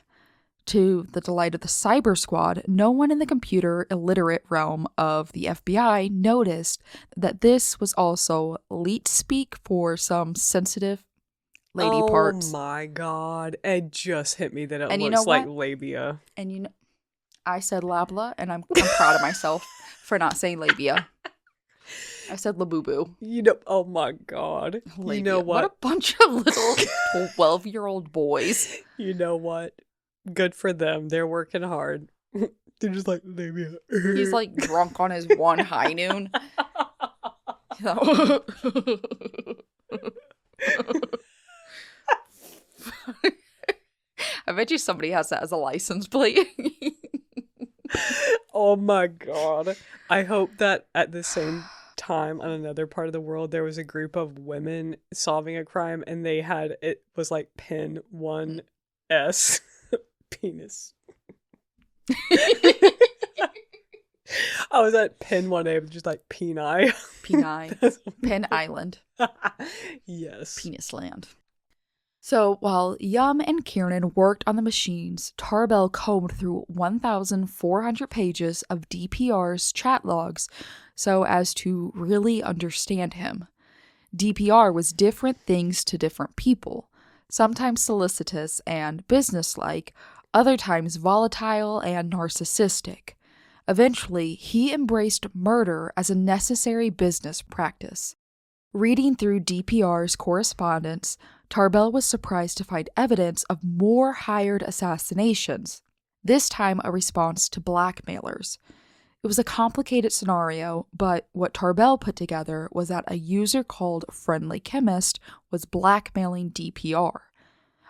To the delight of the cyber squad, no one in the computer illiterate realm of the FBI noticed that this was also leet speak for some sensitive lady parts. Oh my God. It just hit me that it And you looks know like what? labia. And you know, I said labla, and I'm proud of myself for not saying labia. I said labubu. You know, oh my God. Labia. You know What a what? bunch of little 12-year-old boys. You know what? Good for them. They're working hard. They're just like labia. He's like drunk on his one high noon. I bet you somebody has that as a license plate. Oh my God. I hope that at the same time on another part of the world there was a group of women solving a crime and they had, it was like pin 1S penis. I was at pin 1A with just like peni. Peni. Penn Island. Yes. Penis land. So while Yum and Kiernan worked on the machines, Tarbell combed through 1,400 pages of DPR's chat logs so as to really understand him. DPR was different things to different people, sometimes solicitous and businesslike, other times volatile and narcissistic. Eventually, he embraced murder as a necessary business practice. Reading through DPR's correspondence, Tarbell was surprised to find evidence of more hired assassinations, this time a response to blackmailers. It was a complicated scenario, but what Tarbell put together was that a user called Friendly Chemist was blackmailing DPR.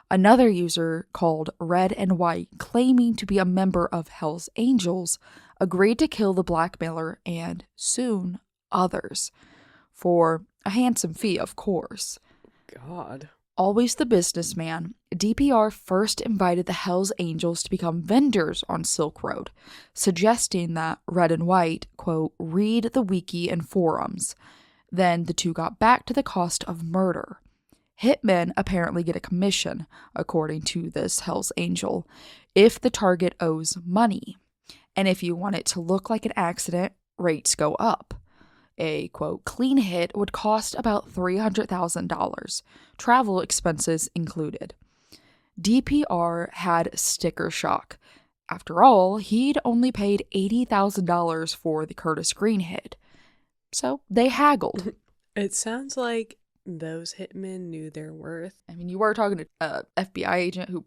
Another user called Red and White, claiming to be a member of Hell's Angels, agreed to kill the blackmailer and, soon, others. For a handsome fee, of course. God. Always the businessman, DPR first invited the Hells Angels to become vendors on Silk Road, suggesting that Red and White, quote, read the wiki and forums. Then the two got back to the cost of murder. Hitmen apparently get a commission, according to this Hells Angel, if the target owes money. And if you want it to look like an accident, rates go up. A, quote, clean hit would cost about $300,000, travel expenses included. DPR had sticker shock. After all, he'd only paid $80,000 for the Curtis Green hit. So they haggled. It sounds like those hitmen knew their worth. I mean, you were talking to an FBI agent who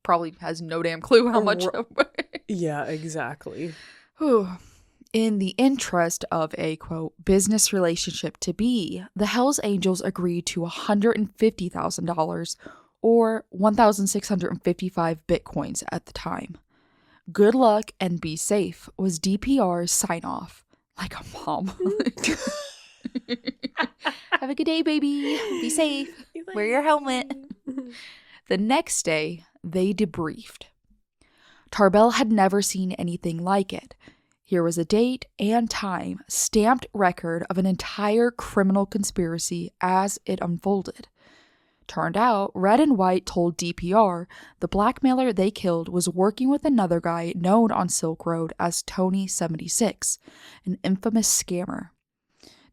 probably has no damn clue how much. Yeah, exactly. Whew. In the interest of a, quote, business relationship to be, the Hells Angels agreed to $150,000 or 1,655 bitcoins at the time. Good luck and be safe was DPR's sign-off. Like a mom. Have a good day, baby. Be safe. Wear your helmet. The next day, they debriefed. Tarbell had never seen anything like it. Here was a date and time, stamped record of an entire criminal conspiracy as it unfolded. Turned out, Red and White told DPR the blackmailer they killed was working with another guy known on Silk Road as Tony76, an infamous scammer.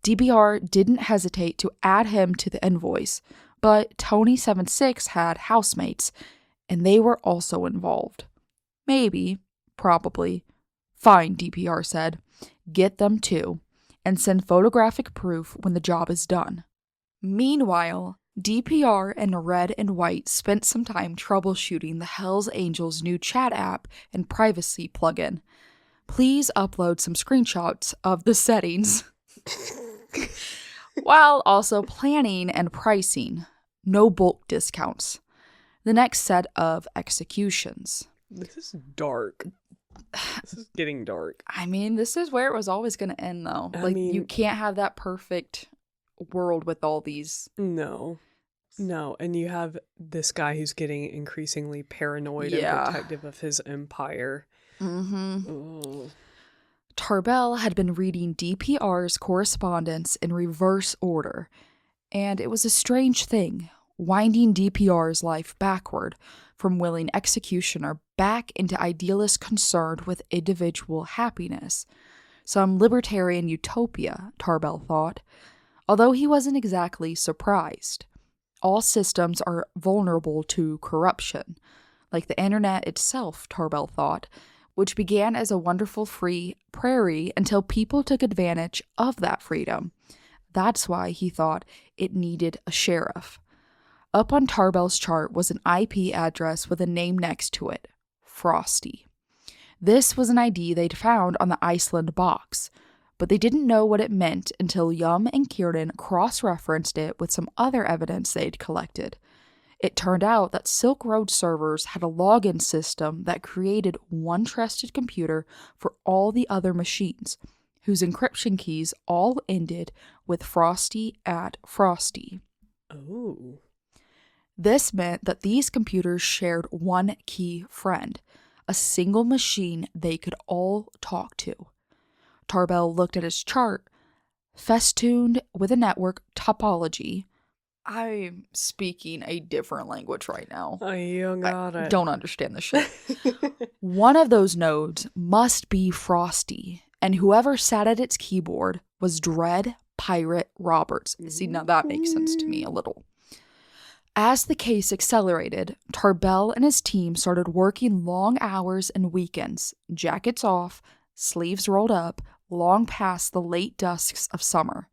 DPR didn't hesitate to add him to the invoice, but Tony76 had housemates, and they were also involved. Maybe, probably. Fine, DPR said. Get them too, and send photographic proof when the job is done. Meanwhile, DPR and Red and White spent some time troubleshooting the Hells Angels' new chat app and privacy plugin. Please upload some screenshots of the settings. While also planning and pricing. No bulk discounts. The next set of executions. This is dark. This is getting dark. I mean, this is where it was always going to end, though. You can't have that perfect world with all these. No. And you have this guy who's getting increasingly paranoid and protective of his empire. Mm-hmm. Tarbell had been reading DPR's correspondence in reverse order, and it was a strange thing, winding DPR's life backward from willing executioner back into idealist concerned with individual happiness. Some libertarian utopia, Tarbell thought, although he wasn't exactly surprised. All systems are vulnerable to corruption, like the internet itself, Tarbell thought, which began as a wonderful free prairie until people took advantage of that freedom. That's why he thought it needed a sheriff. Up on Tarbell's chart was an IP address with a name next to it, Frosty. This was an ID they'd found on the Iceland box, but they didn't know what it meant until Yum and Kieran cross-referenced it with some other evidence they'd collected. It turned out that Silk Road servers had a login system that created one trusted computer for all the other machines, whose encryption keys all ended with Frosty at Frosty. Oh. This meant that these computers shared one key friend, a single machine they could all talk to. Tarbell looked at his chart, festooned with a network topology. I'm speaking a different language right now. You got it. Don't understand the shit. One of those nodes must be Frosty, and whoever sat at its keyboard was Dread Pirate Roberts. See, now that makes sense to me a little. As the case accelerated, Tarbell and his team started working long hours and weekends, jackets off, sleeves rolled up, long past the late dusks of summer.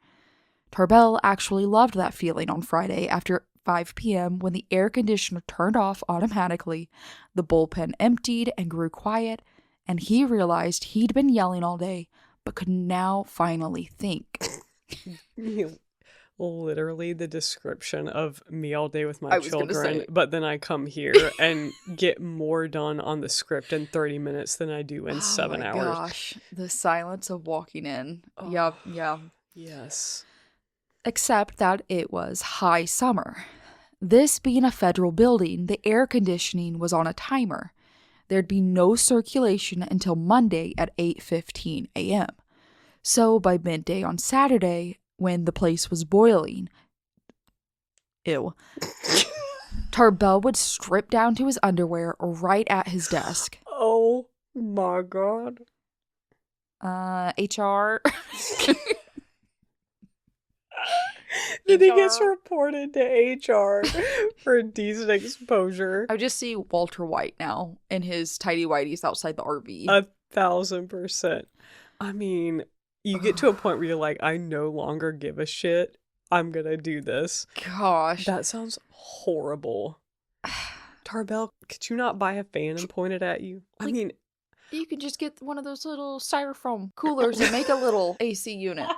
Tarbell actually loved that feeling on Friday after 5 p.m. when the air conditioner turned off automatically, the bullpen emptied and grew quiet, and he realized he'd been yelling all day, but could now finally think. Literally the description of me all day with my children, but then I come here and get more done on the script in 30 minutes than I do in 7 hours. Oh my gosh, the silence of walking in. Oh, yeah. Yes. Except that it was high summer. This being a federal building, the air conditioning was on a timer. There'd be no circulation until Monday at 8:15 a.m. So by midday on Saturday, when the place was boiling, Tarbell would strip down to his underwear right at his desk. Oh my God. HR. Then he gets reported to HR for indecent exposure. I just see Walter White now in his tidy whities outside the RV. 1,000%. I mean, you get to a point where you're like, I no longer give a shit. I'm gonna do this. Gosh. That sounds horrible. Tarbell, could you not buy a fan and point it at you? I mean, you could just get one of those little styrofoam coolers and make a little AC unit.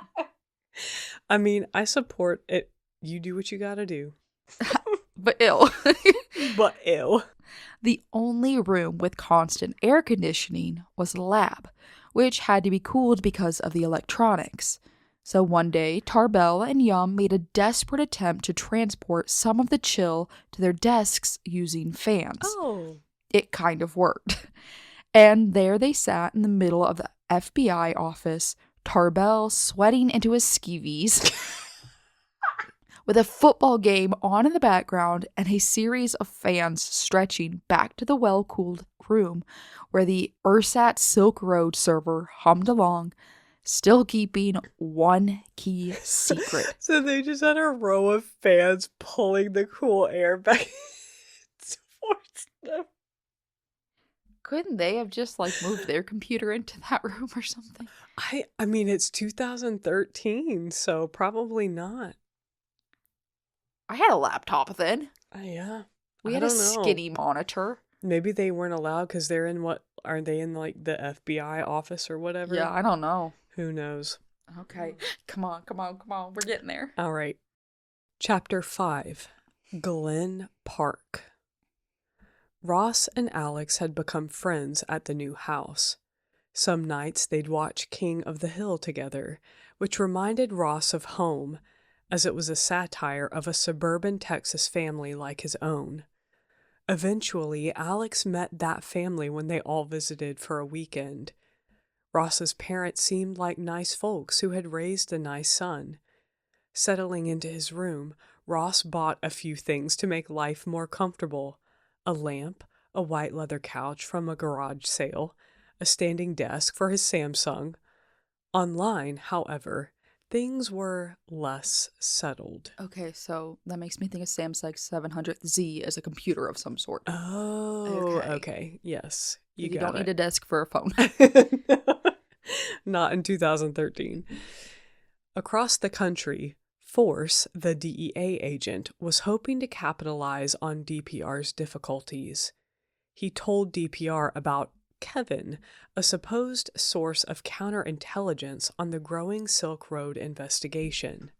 I mean, I support it. You do what you gotta do. But ill. But ill. The only room with constant air conditioning was the lab, which had to be cooled because of the electronics. So one day, Tarbell and Yum made a desperate attempt to transport some of the chill to their desks using fans. Oh. It kind of worked. And there they sat in the middle of the FBI office, Tarbell sweating into his skivvies, with a football game on in the background and a series of fans stretching back to the well-cooled room where the Ursat Silk Road server hummed along, still keeping one key secret. So they just had a row of fans pulling the cool air back towards them. Couldn't they have just, moved their computer into that room or something? I mean, it's 2013, so probably not. I had a laptop then. Yeah. We had a skinny monitor. Maybe they weren't allowed because they're in are they in the FBI office or whatever? Yeah, I don't know. Who knows? Okay. Come on. We're getting there. All right. Chapter 5. Glen Park. Ross and Alex had become friends at the new house. Some nights they'd watch King of the Hill together, which reminded Ross of home, as it was a satire of a suburban Texas family like his own. Eventually, Alex met that family when they all visited for a weekend. Ross's parents seemed like nice folks who had raised a nice son. Settling into his room, Ross bought a few things to make life more comfortable: a lamp, a white leather couch from a garage sale, a standing desk for his Samsung. Online, however, things were less settled. Okay, so that makes me think of Samsung 700Z as a computer of some sort. Oh, okay. Yes, you don't need a desk for a phone. Not in 2013. Across the country, Force, the DEA agent, was hoping to capitalize on DPR's difficulties. He told DPR about Kevin, a supposed source of counterintelligence on the growing Silk Road investigation.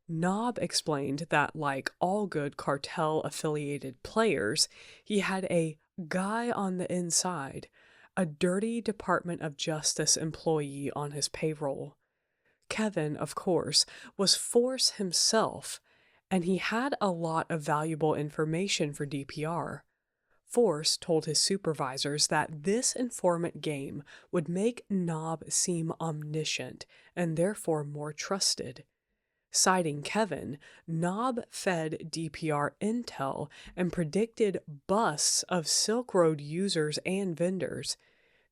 Knob explained that, like all good cartel-affiliated players, he had a guy on the inside, a dirty Department of Justice employee on his payroll. Kevin, of course, was Force himself, and he had a lot of valuable information for DPR. Force told his supervisors that this informant game would make Knob seem omniscient and therefore more trusted. Citing Kevin, Knob fed DPR intel and predicted busts of Silk Road users and vendors.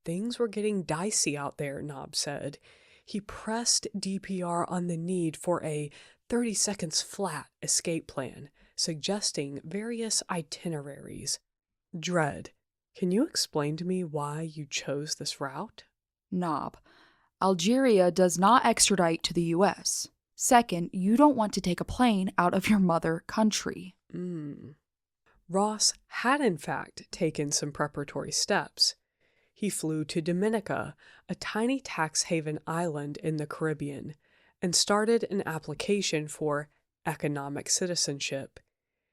Things were getting dicey out there, Knob said. He pressed DPR on the need for a 30 seconds flat escape plan, suggesting various itineraries. Dread, can you explain to me why you chose this route? Knob, Algeria does not extradite to the U.S. Second, you don't want to take a plane out of your mother country. Ross had in fact taken some preparatory steps. He flew to Dominica, a tiny tax haven island in the Caribbean, and started an application for economic citizenship.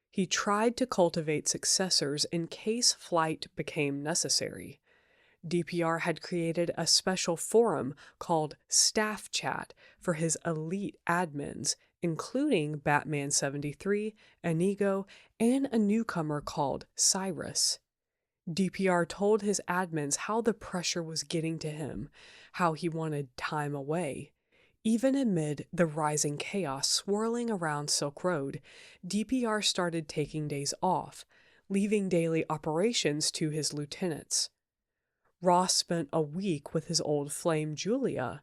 He tried to cultivate successors in case flight became necessary. DPR had created a special forum called Staff Chat for his elite admins, including Batman 73, Inigo, and a newcomer called Cyrus. DPR told his admins how the pressure was getting to him, how he wanted time away. Even amid the rising chaos swirling around Silk Road, DPR started taking days off, leaving daily operations to his lieutenants. Ross spent a week with his old flame Julia,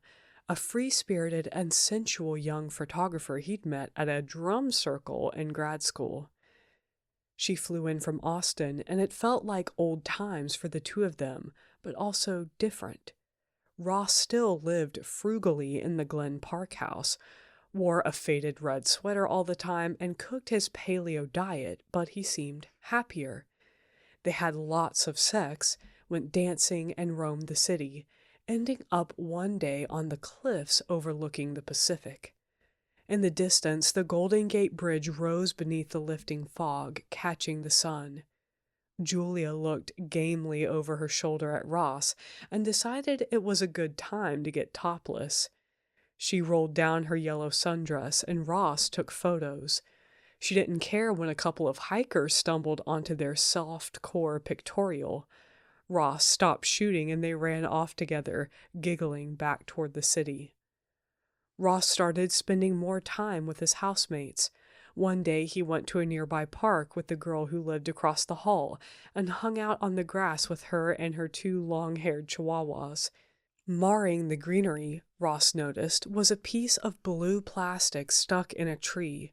a free-spirited and sensual young photographer he'd met at a drum circle in grad school. She flew in from Austin, and it felt like old times for the two of them, but also different. Ross still lived frugally in the Glen Park house, wore a faded red sweater all the time, and cooked his paleo diet, but he seemed happier. They had lots of sex, went dancing, and roamed the city, ending up one day on the cliffs overlooking the Pacific. In the distance, the Golden Gate Bridge rose beneath the lifting fog, catching the sun. Julia looked gamely over her shoulder at Ross and decided it was a good time to get topless. She rolled down her yellow sundress and Ross took photos. She didn't care when a couple of hikers stumbled onto their soft-core pictorial. Ross stopped shooting and they ran off together, giggling back toward the city. Ross started spending more time with his housemates. One day he went to a nearby park with the girl who lived across the hall and hung out on the grass with her and her 2 long-haired chihuahuas. Marring the greenery, Ross noticed, was a piece of blue plastic stuck in a tree.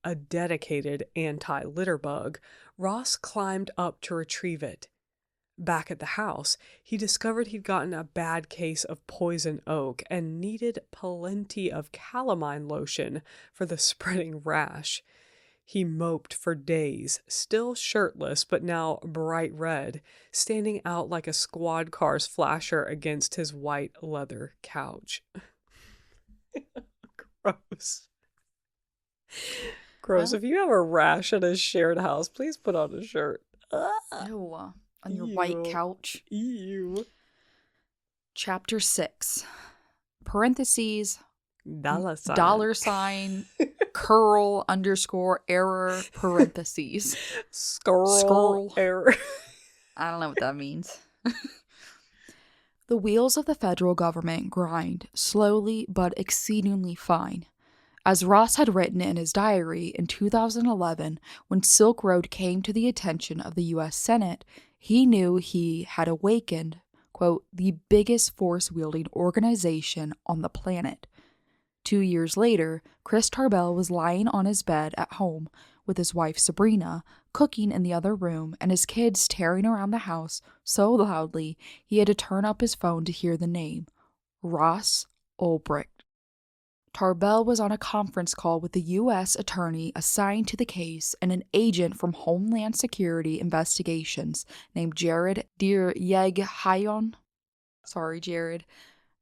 A dedicated anti-litter bug, Ross climbed up to retrieve it. Back at the house, he discovered he'd gotten a bad case of poison oak and needed plenty of calamine lotion for the spreading rash. He moped for days, still shirtless but now bright red, standing out like a squad car's flasher against his white leather couch. Gross. Gross. If you have a rash at a shared house, please put on a shirt. Ew. On your white couch. Ew. Chapter 6. Parentheses. $sign. Curl _error parentheses. Scroll error. I don't know what that means. The wheels of the federal government grind slowly but exceedingly fine. As Ross had written in his diary in 2011, when Silk Road came to the attention of the U.S. Senate, he knew he had awakened, quote, the biggest force-wielding organization on the planet. 2 years later, Chris Tarbell was lying on his bed at home with his wife Sabrina, cooking in the other room, and his kids tearing around the house so loudly he had to turn up his phone to hear the name, Ross Ulbricht. Tarbell was on a conference call with the U.S. attorney assigned to the case and an agent from Homeland Security Investigations named Jared Diryehayon. Sorry, Jared.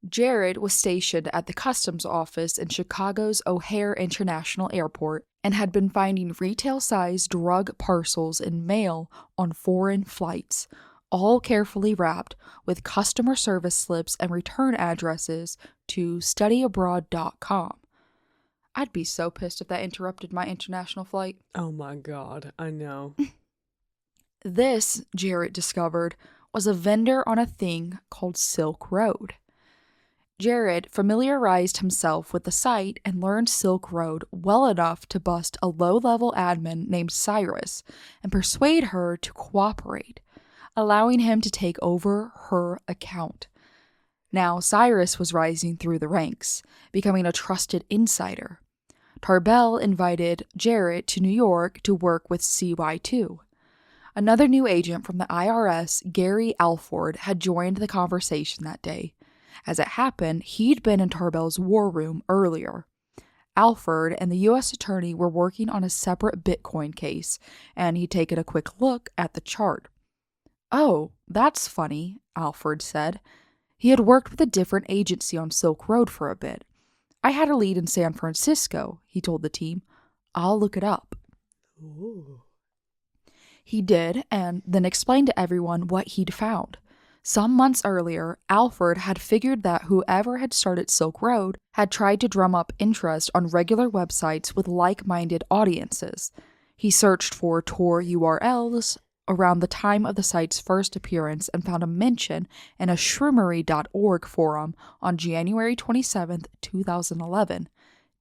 Jared was stationed at the customs office in Chicago's O'Hare International Airport and had been finding retail-sized drug parcels in mail on foreign flights, all carefully wrapped with customer service slips and return addresses to studyabroad.com. I'd be so pissed if that interrupted my international flight. Oh my God, I know. This, Jarrett discovered, was a vendor on a thing called Silk Road. Jared familiarized himself with the site and learned Silk Road well enough to bust a low-level admin named Cyrus and persuade her to cooperate, allowing him to take over her account. Now Cyrus was rising through the ranks, becoming a trusted insider. Tarbell invited Jarrett to New York to work with CY2. Another new agent from the IRS, Gary Alford, had joined the conversation that day. As it happened, he'd been in Tarbell's war room earlier. Alford and the U.S. attorney were working on a separate Bitcoin case, and he'd taken a quick look at the chart. "Oh, that's funny," Alford said. He had worked with a different agency on Silk Road for a bit. "I had a lead in San Francisco," he told the team. "I'll look it up." Ooh. He did, and then explained to everyone what he'd found. Some months earlier, Alford had figured that whoever had started Silk Road had tried to drum up interest on regular websites with like-minded audiences. He searched for Tor URLs around the time of the site's first appearance and found a mention in a shroomery.org forum on January 27, 2011,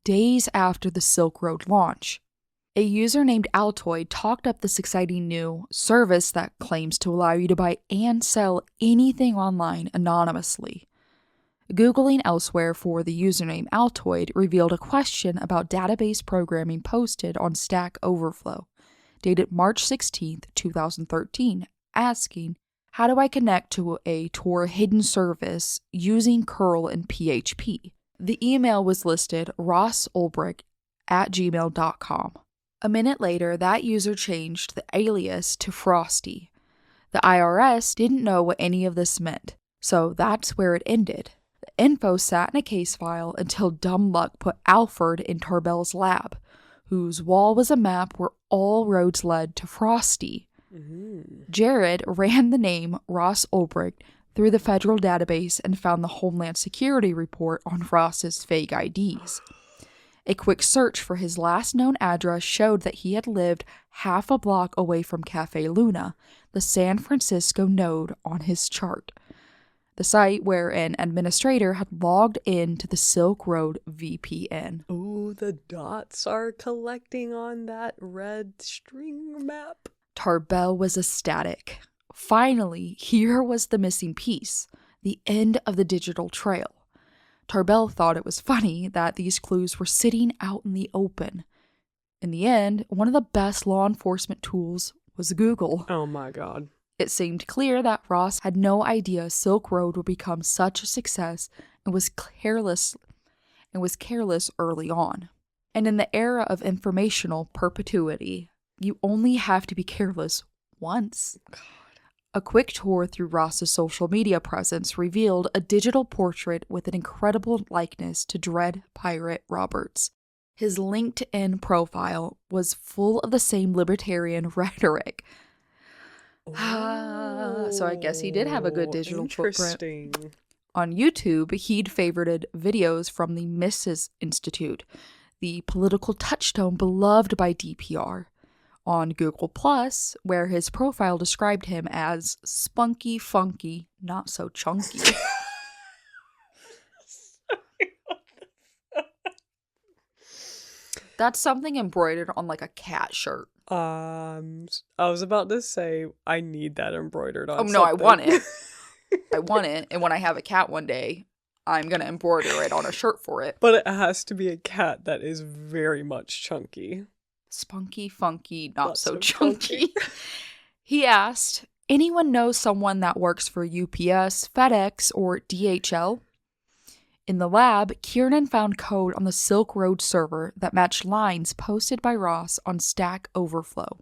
days after the Silk Road launch. A user named Altoid talked up this exciting new service that claims to allow you to buy and sell anything online anonymously. Googling elsewhere for the username Altoid revealed a question about database programming posted on Stack Overflow, dated March 16, 2013, asking, "How do I connect to a Tor hidden service using curl and PHP?" The email was listed rossulbricht@gmail.com. A minute later, that user changed the alias to Frosty. The IRS didn't know what any of this meant, so that's where it ended. The info sat in a case file until dumb luck put Alford in Tarbell's lab, whose wall was a map where all roads led to Frosty. Jared ran the name Ross Ulbricht through the federal database and found the Homeland Security report on Ross's fake IDs. A quick search for his last known address showed that he had lived half a block away from Cafe Luna, the San Francisco node on his chart, the site where an administrator had logged in to the Silk Road VPN. Ooh, the dots are collecting on that red string map. Tarbell was ecstatic. Finally, here was the missing piece, the end of the digital trail. Tarbell thought it was funny that these clues were sitting out in the open. In the end, one of the best law enforcement tools was Google. Oh my god. It seemed clear that Ross had no idea Silk Road would become such a success and was careless early on. And in the era of informational perpetuity, you only have to be careless once. God. A quick tour through Ross's social media presence revealed a digital portrait with an incredible likeness to Dread Pirate Roberts. His LinkedIn profile was full of the same libertarian rhetoric. So I guess he did have a good digital footprint. On YouTube, he'd favorited videos from the Mises Institute, the political touchstone beloved by DPR. On Google Plus, where his profile described him as spunky, funky, not so chunky. That's something embroidered on like a cat shirt. I was about to say I need that embroidered on. Oh no, I want it. I want it, and when I have a cat one day, I'm gonna embroider it on a shirt for it. But it has to be a cat that is very much chunky. Spunky, funky, not so chunky. He asked, anyone know someone that works for UPS, FedEx, or DHL? In the lab, Kiernan found code on the Silk Road server that matched lines posted by Ross on Stack Overflow.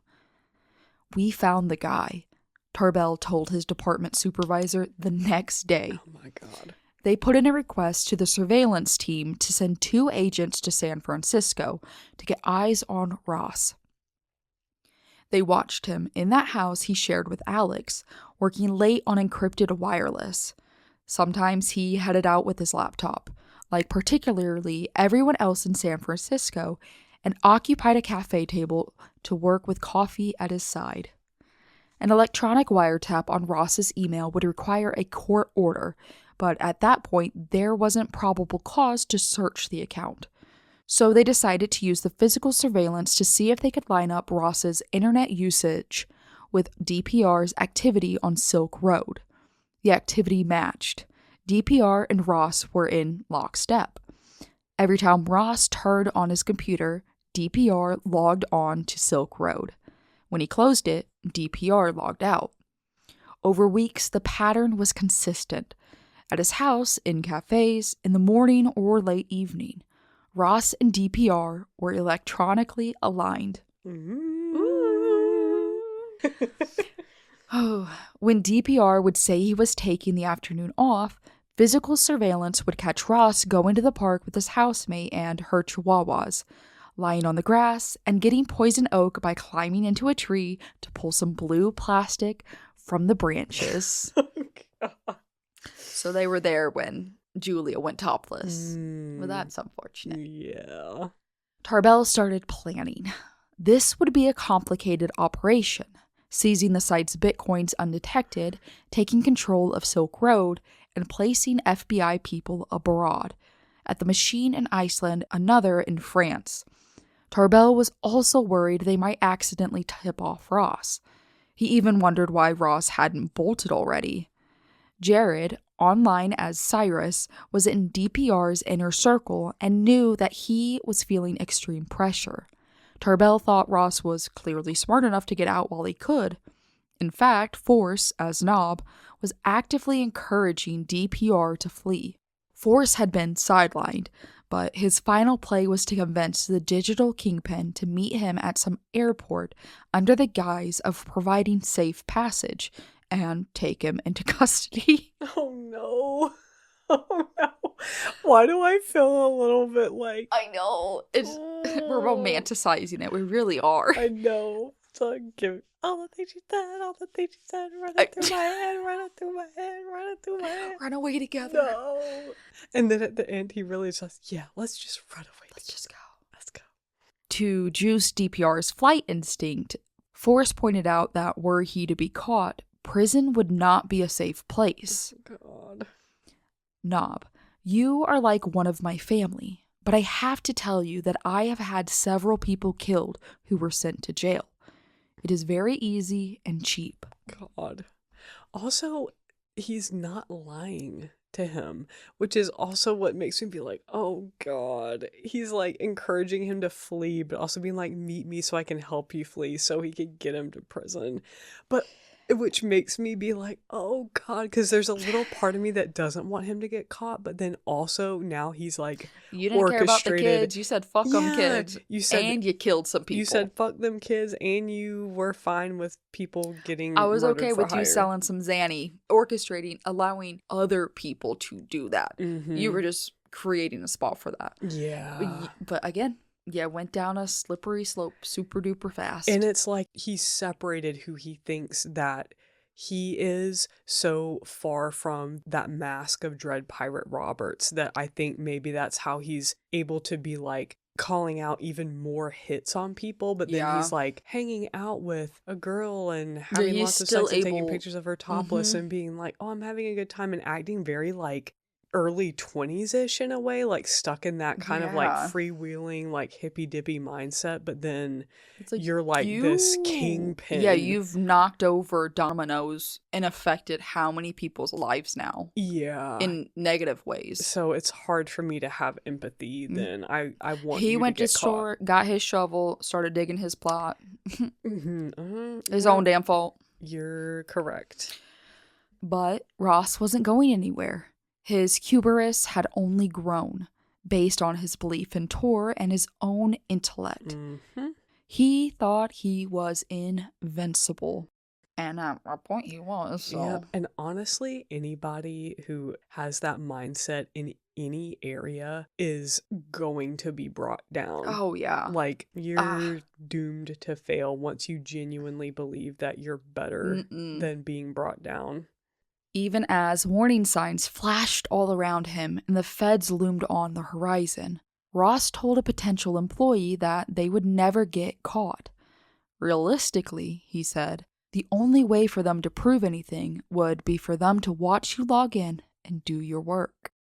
We found the guy, Tarbell told his department supervisor the next day. Oh my god. They put in a request to the surveillance team to send 2 agents to San Francisco to get eyes on Ross. They watched him in that house he shared with Alex, working late on encrypted wireless. Sometimes he headed out with his laptop, like particularly everyone else in San Francisco, and occupied a cafe table to work with coffee at his side. An electronic wiretap on Ross's email would require a court order, but at that point, there wasn't probable cause to search the account. So they decided to use the physical surveillance to see if they could line up Ross's internet usage with DPR's activity on Silk Road. The activity matched. DPR and Ross were in lockstep. Every time Ross turned on his computer, DPR logged on to Silk Road. When he closed it, DPR logged out. Over weeks, the pattern was consistent. At his house, in cafes, in the morning or late evening, Ross and DPR were electronically aligned. When DPR would say he was taking the afternoon off, physical surveillance would catch Ross going to the park with his housemate and her chihuahuas, lying on the grass and getting poison oak by climbing into a tree to pull some blue plastic from the branches. Oh, God. So they were there when Julia went topless. Well, that's unfortunate. Yeah. Tarbell started planning. This would be a complicated operation, seizing the site's bitcoins undetected, taking control of Silk Road, and placing FBI people abroad, at the machine in Iceland, another in France. Tarbell was also worried they might accidentally tip off Ross. He even wondered why Ross hadn't bolted already. Jared, online as Cyrus, was in DPR's inner circle and knew that he was feeling extreme pressure. Tarbell thought Ross was clearly smart enough to get out while he could. In fact, Force, as Knob, was actively encouraging DPR to flee. Force had been sidelined, but his final play was to convince the digital kingpin to meet him at some airport under the guise of providing safe passage and take him into custody. Oh no. Oh no. Why do I feel a little bit like... I know. We're romanticizing it. We really are. I know. So All the things you said, all the things you said, running through my head, running through my head, running through my head. Run away together. No. And then at the end, he really just, yeah, let's just run away. Let's just go. Let's go. To juice DPR's flight instinct, Forrest pointed out that were he to be caught, prison would not be a safe place. God. Knob, you are like one of my family, but I have to tell you that I have had several people killed who were sent to jail. It is very easy and cheap. God. Also, he's not lying to him, which is also what makes me be like, oh God. He's like encouraging him to flee, but also being like, meet me so I can help you flee so he could get him to prison. But which makes me be like, oh God, because there's a little part of me that doesn't want him to get caught, but then also now he's like, You didn't care about the kids. You said fuck them kids. You said, and you killed some people. You said fuck them kids, and you were fine with people getting I was murdered okay for with hire. you selling some Xanny, orchestrating, allowing other people to do that. Mm-hmm. You were just creating a spot for that. Yeah. But again, yeah, went down a slippery slope super duper fast. And it's like he's separated who he thinks that he is so far from that mask of Dread Pirate Roberts that I think maybe that's how he's able to be like calling out even more hits on people, but then he's like hanging out with a girl and having lots of sex and taking pictures of her topless and being like, oh, I'm having a good time, and acting very like early 20s-ish in a way, like stuck in that kind of like freewheeling like hippy dippy mindset, but then it's like you're like this kingpin. Yeah, you've knocked over dominoes and affected how many people's lives now. Yeah. In negative ways. So it's hard for me to have empathy then. I want he you went to get store, caught. got his shovel, started digging his plot. His Yeah. own damn fault. You're correct. But Ross wasn't going anywhere. His hubris had only grown, based on his belief in Tor and his own intellect. He thought he was invincible. And at a point he was. So. Yeah. And honestly, anybody who has that mindset in any area is going to be brought down. Oh, yeah. Like, you're doomed to fail once you genuinely believe that you're better than being brought down. Even as warning signs flashed all around him and the feds loomed on the horizon, Ross told a potential employee that they would never get caught. Realistically, he said, the only way for them to prove anything would be for them to watch you log in and do your work.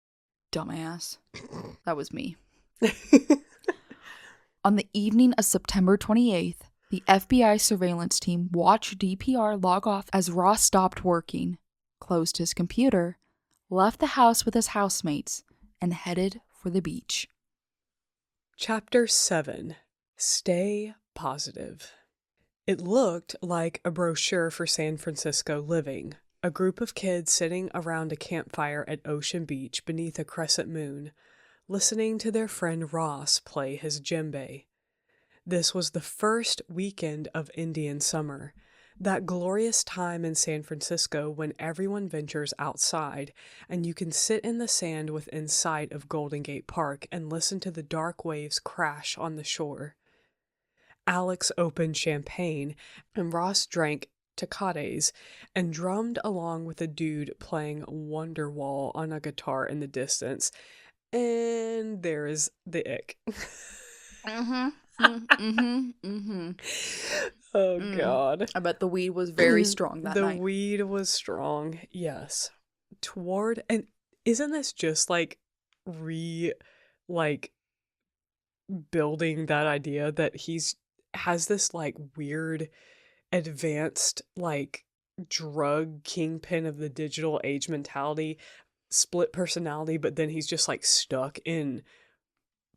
Dumbass. That was me. On the evening of September 28th, the FBI surveillance team watched DPR log off as Ross stopped working, closed his computer, left the house with his housemates, and headed for the beach. Chapter 7. Stay Positive. It looked like a brochure for San Francisco living. A group of kids sitting around a campfire at Ocean Beach beneath a crescent moon, listening to their friend Ross play his djembe. This was the first weekend of Indian summer, that glorious time in San Francisco when everyone ventures outside and you can sit in the sand within sight of Golden Gate Park and listen to the dark waves crash on the shore. Alex opened champagne and Ross drank Tecates and drummed along with a dude playing Wonderwall on a guitar in the distance. And there is the ick. Oh God. I bet the weed was very strong that night. The weed was strong, yes. And isn't this just like building that idea that has this like weird advanced like drug kingpin of the digital age mentality, split personality, but then he's just like stuck in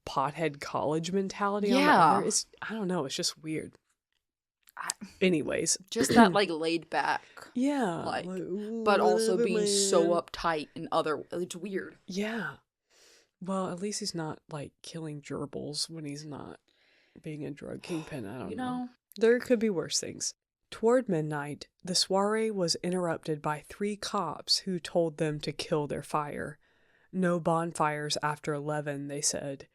pothead college mentality on the other. I don't know, it's just weird. Anyways, just that like laid back, like but also being so uptight and it's weird. Yeah, well, at least he's not like killing gerbils when he's not being a drug kingpin. I don't know. There could be worse things. Toward midnight, the soiree was interrupted by 3 cops who told them to kill their fire. No bonfires after 11, they said.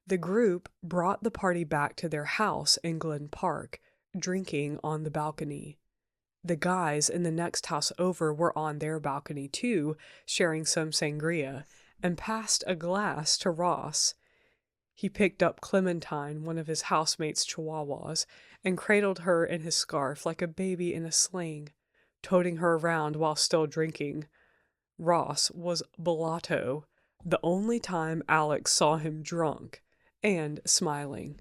The group brought the party back to their house in Glen Park, drinking on the balcony. The guys in the next house over were on their balcony too, sharing some sangria, and passed a glass to Ross. He picked up Clementine, one of his housemates' chihuahuas, and cradled her in his scarf like a baby in a sling, toting her around while still drinking. Ross was blotto, the only time Alex saw him drunk, and smiling.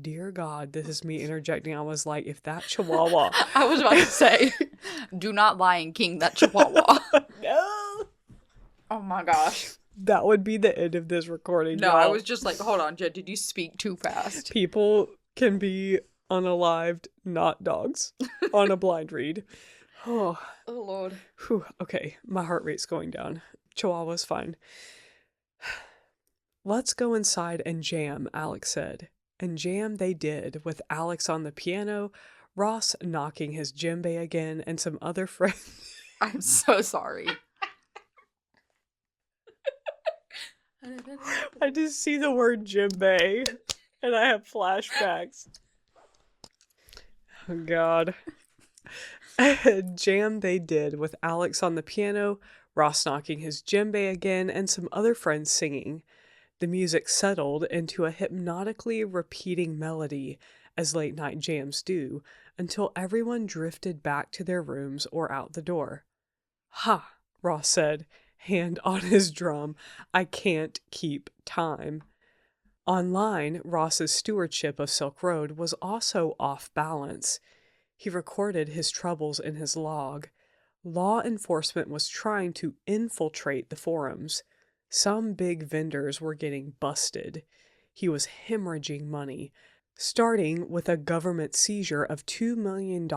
Dear God, this is me interjecting. I was like, if that chihuahua... I was about to say, do not Lion King that chihuahua. No! Oh my gosh. That would be the end of this recording. No, y'all. I was just like, hold on, Jed, did you speak too fast? People can be unalived, not dogs, on a blind read. Oh, Lord. whew. Okay, my heart rate's going down. Chihuahua's fine. Let's go inside and jam, Alex said. And jam they did, with Alex on the piano, Ross knocking his djembe again, and some other friends. I'm so sorry. I just see the word djembe, and I have flashbacks. Oh, God. Jam they did, with Alex on the piano, Ross knocking his djembe again, and some other friends singing. The music settled into a hypnotically repeating melody, as late-night jams do, until everyone drifted back to their rooms or out the door. "Ha," Ross said, hand on his drum. "I can't keep time." Online, Ross's stewardship of Silk Road was also off balance. He recorded his troubles in his log. Law enforcement was trying to infiltrate the forums. Some big vendors were getting busted. He was hemorrhaging money, starting with a government seizure of $2 million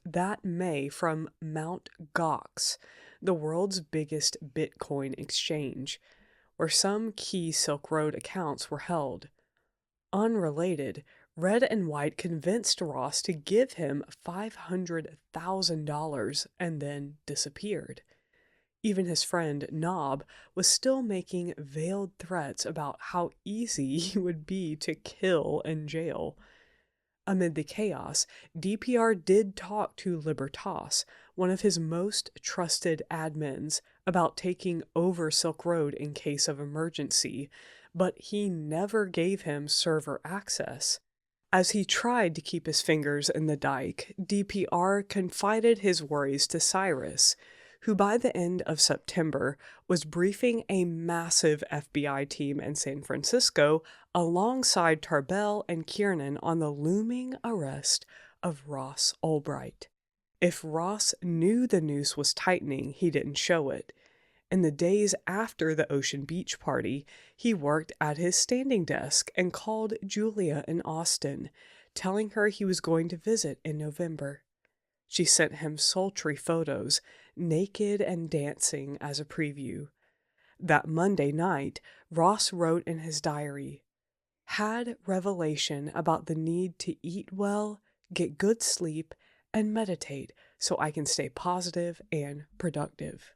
that May from Mt. Gox, the world's biggest Bitcoin exchange, where some key Silk Road accounts were held. Unrelated, Red and White convinced Ross to give him $500,000 and then disappeared. Even his friend, Knob, was still making veiled threats about how easy he would be to kill and jail. Amid the chaos, DPR did talk to Libertas, one of his most trusted admins, about taking over Silk Road in case of emergency, but he never gave him server access. As he tried to keep his fingers in the dike, DPR confided his worries to Cyrus, who by the end of September was briefing a massive FBI team in San Francisco alongside Tarbell and Kiernan on the looming arrest of Ross Ulbricht. If Ross knew the noose was tightening, he didn't show it. In the days after the Ocean Beach party, he worked at his standing desk and called Julia in Austin, telling her he was going to visit in November. She sent him sultry photos, naked and dancing as a preview. That Monday night, Ross wrote in his diary, "Had revelation about the need to eat well, get good sleep, and meditate so I can stay positive and productive."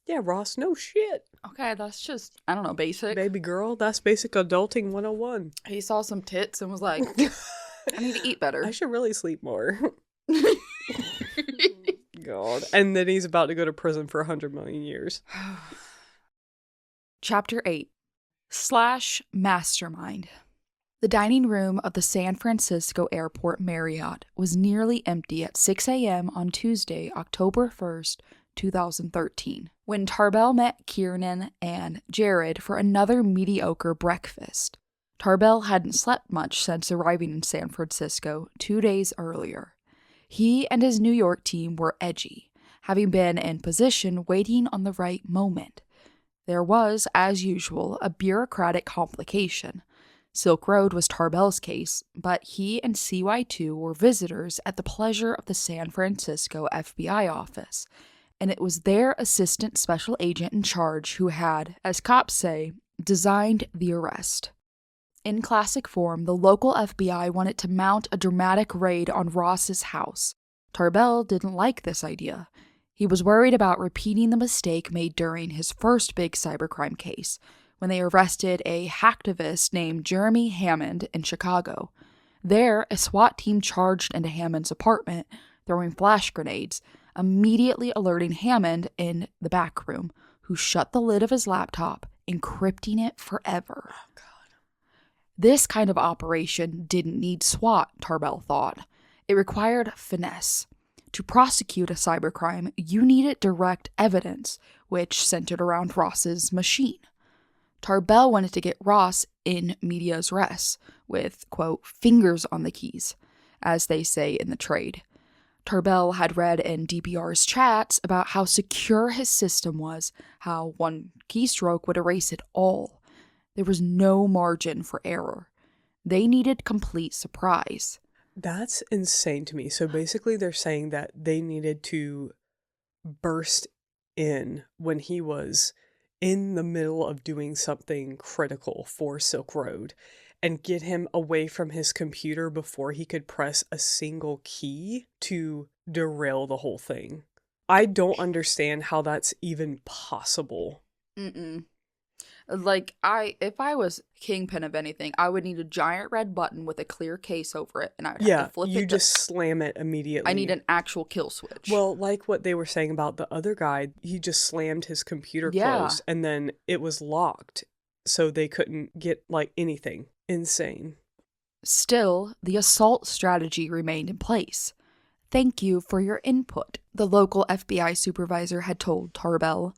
Yeah, Ross, no shit. Okay, that's just, I don't know, basic. Baby girl, that's basic adulting 101. He saw some tits and was like, I need to eat better. I should really sleep more. God. And then he's about to go to prison for 100 million years. Chapter 8 / Mastermind. The dining room of the San Francisco Airport Marriott was nearly empty at 6 a.m. on Tuesday, October 1st, 2013, when Tarbell met Kiernan and Jared for another mediocre breakfast. Tarbell hadn't slept much since arriving in San Francisco 2 days earlier. He and his New York team were edgy, having been in position waiting on the right moment. There was, as usual, a bureaucratic complication. Silk Road was Tarbell's case, but he and CY2 were visitors at the pleasure of the San Francisco FBI office, and it was their assistant special agent in charge who had, as cops say, designed the arrest. In classic form, the local FBI wanted to mount a dramatic raid on Ross's house. Tarbell didn't like this idea. He was worried about repeating the mistake made during his first big cybercrime case, when they arrested a hacktivist named Jeremy Hammond in Chicago. There, a SWAT team charged into Hammond's apartment, throwing flash grenades, immediately alerting Hammond in the back room, who shut the lid of his laptop, encrypting it forever. Oh, God. This kind of operation didn't need SWAT, Tarbell thought. It required finesse. To prosecute a cybercrime, you needed direct evidence, which centered around Ross's machine. Tarbell wanted to get Ross in medias res, with, quote, fingers on the keys, as they say in the trade. Tarbell had read in DPR's chats about how secure his system was, how one keystroke would erase it all. There was no margin for error. They needed complete surprise. That's insane to me. So basically they're saying that they needed to burst in when he was in the middle of doing something critical for Silk Road and get him away from his computer before he could press a single key to derail the whole thing. I don't understand how that's even possible. Like, if I was kingpin of anything, I would need a giant red button with a clear case over it, and I would have to flip it. You just slam it immediately. I need an actual kill switch. Well, like what they were saying about the other guy, he just slammed his computer closed, and then it was locked, so they couldn't get, like, anything. Insane. Still, the assault strategy remained in place. Thank you for your input, the local FBI supervisor had told Tarbell.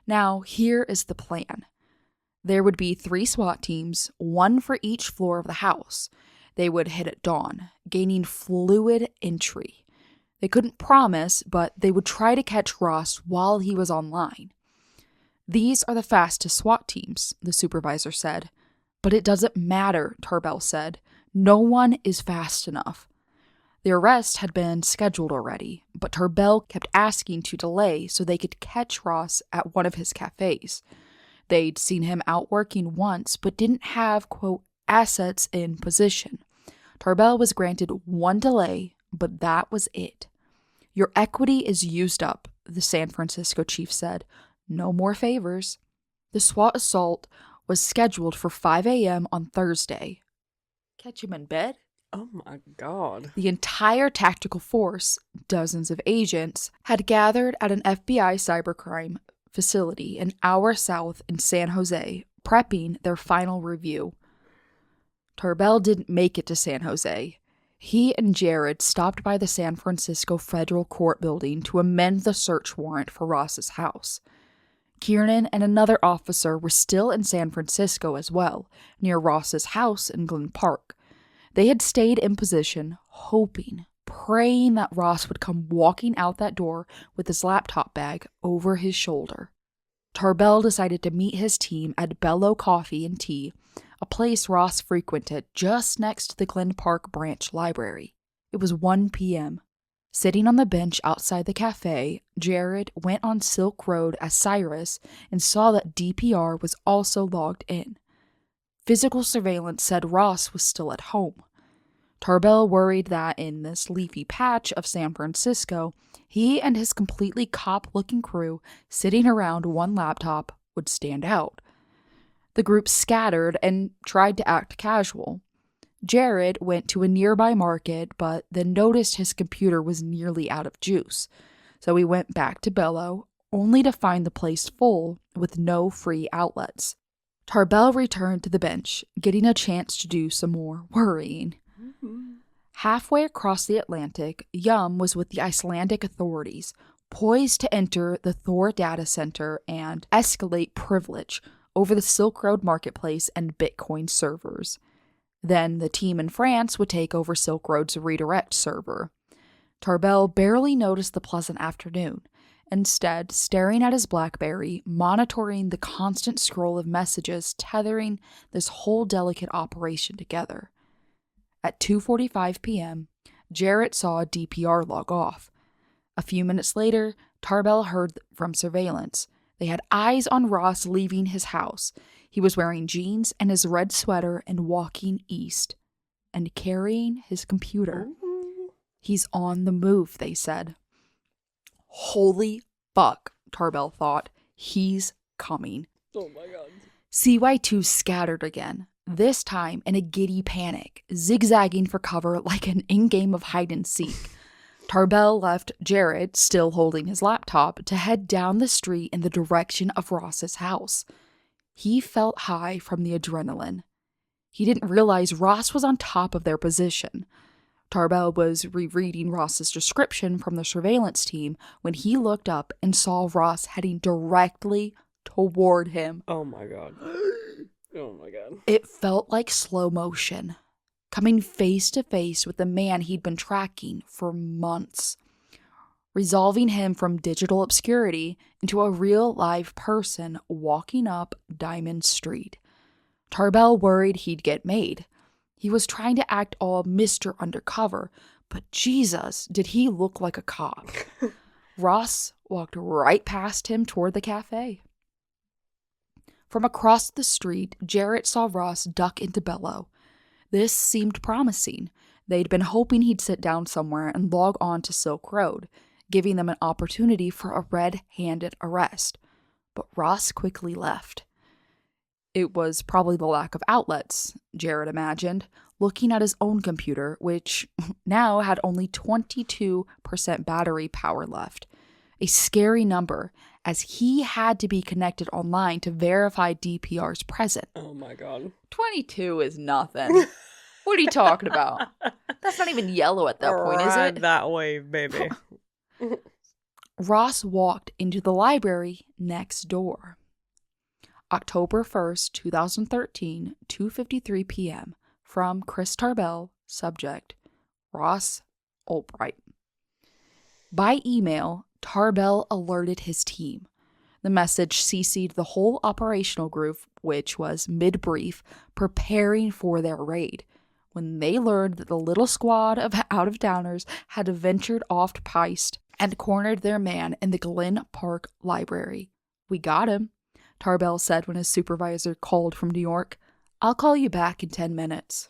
Now, here is the plan. There would be 3 SWAT teams, 1 for each floor of the house. They would hit at dawn, gaining fluid entry. They couldn't promise, but they would try to catch Ross while he was online. These are the fastest SWAT teams, the supervisor said. But it doesn't matter, Tarbell said. No one is fast enough. The arrest had been scheduled already, but Tarbell kept asking to delay so they could catch Ross at one of his cafes. They'd seen him out working once, but didn't have, quote, assets in position. Tarbell was granted 1 delay, but that was it. Your equity is used up, the San Francisco chief said. No more favors. The SWAT assault was scheduled for 5 a.m. on Thursday. Catch him in bed? Oh my God. The entire tactical force, dozens of agents, had gathered at an FBI cybercrime facility an hour south in San Jose, prepping their final review. Tarbell didn't make it to San Jose. He and Jared stopped by the San Francisco Federal Court building to amend the search warrant for Ross's house. Kiernan and another officer were still in San Francisco as well, near Ross's house in Glen Park. They had stayed in position, hoping, praying that Ross would come walking out that door with his laptop bag over his shoulder. Tarbell decided to meet his team at Bellow Coffee and Tea, a place Ross frequented just next to the Glen Park branch library. It was 1 p.m. Sitting on the bench outside the cafe, Jared went on Silk Road as Cyrus and saw that DPR was also logged in. Physical surveillance said Ross was still at home. Tarbell worried that in this leafy patch of San Francisco, he and his completely cop-looking crew sitting around one laptop would stand out. The group scattered and tried to act casual. Jared went to a nearby market, but then noticed his computer was nearly out of juice. So he went back to Bellow, only to find the place full with no free outlets. Tarbell returned to the bench, getting a chance to do some more worrying. Halfway across the Atlantic, Yum was with the Icelandic authorities, poised to enter the Thor data center and escalate privilege over the Silk Road marketplace and Bitcoin servers. Then the team in France would take over Silk Road's redirect server. Tarbell barely noticed the pleasant afternoon, instead staring at his BlackBerry, monitoring the constant scroll of messages tethering this whole delicate operation together. At 2:45 p.m., Jarrett saw a DPR log off. A few minutes later, Tarbell heard from surveillance. They had eyes on Ross leaving his house. He was wearing jeans and his red sweater and walking east, and carrying his computer. He's on the move, they said. Holy fuck, Tarbell thought. He's coming. Oh my God. CY2 scattered again. this time in a giddy panic, zigzagging for cover like an in-game of hide-and-seek. Tarbell left Jared, still holding his laptop, to head down the street in the direction of Ross's house. He felt high from the adrenaline. He didn't realize Ross was on top of their position. Tarbell was rereading Ross's description from the surveillance team when he looked up and saw Ross heading directly toward him. Oh my god. Oh my god. It felt like slow motion, coming face to face with the man he'd been tracking for months, resolving him from digital obscurity into a real live person walking up Diamond Street. Tarbell worried he'd get made. He was trying to act all Mr. Undercover, but Jesus, did he look like a cop. Ross walked right past him toward the cafe. From across the street, Jarrett saw Ross duck into Bello. This seemed promising. They'd been hoping he'd sit down somewhere and log on to Silk Road, giving them an opportunity for a red-handed arrest. But Ross quickly left. It was probably the lack of outlets, Jarrett imagined, looking at his own computer, which now had only 22% battery power left. A scary number, as he had to be connected online to verify DPR's presence. Oh my god. 22 is nothing. What are you talking about? That's not even yellow at that point, is it? That way, baby. Ross walked into the library next door. October 1st, 2013, 2:53 p.m. From Chris Tarbell, subject, Ross Ulbricht. By email, Tarbell alerted his team. The message CC'd the whole operational group, which was mid-brief, preparing for their raid, when they learned that the little squad of out-of-towners had ventured off-piste and cornered their man in the Glen Park Library. "We got him," Tarbell said when his supervisor called from New York. "I'll call you back in 10 minutes.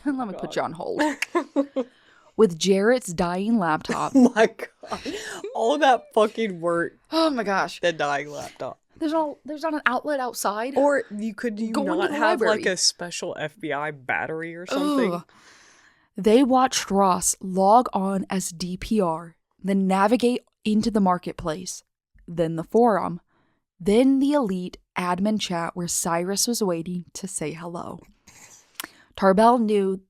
Let me put you on hold." With Jarrett's dying laptop. Oh my god. All that fucking work. Oh my gosh. The dying laptop. There's not an outlet outside. Or could you Go into not the have library. like a special FBI battery or something? Ugh. They watched Ross log on as DPR, then navigate into the marketplace, then the forum, then the elite admin chat where Cyrus was waiting to say hello. Tarbell knew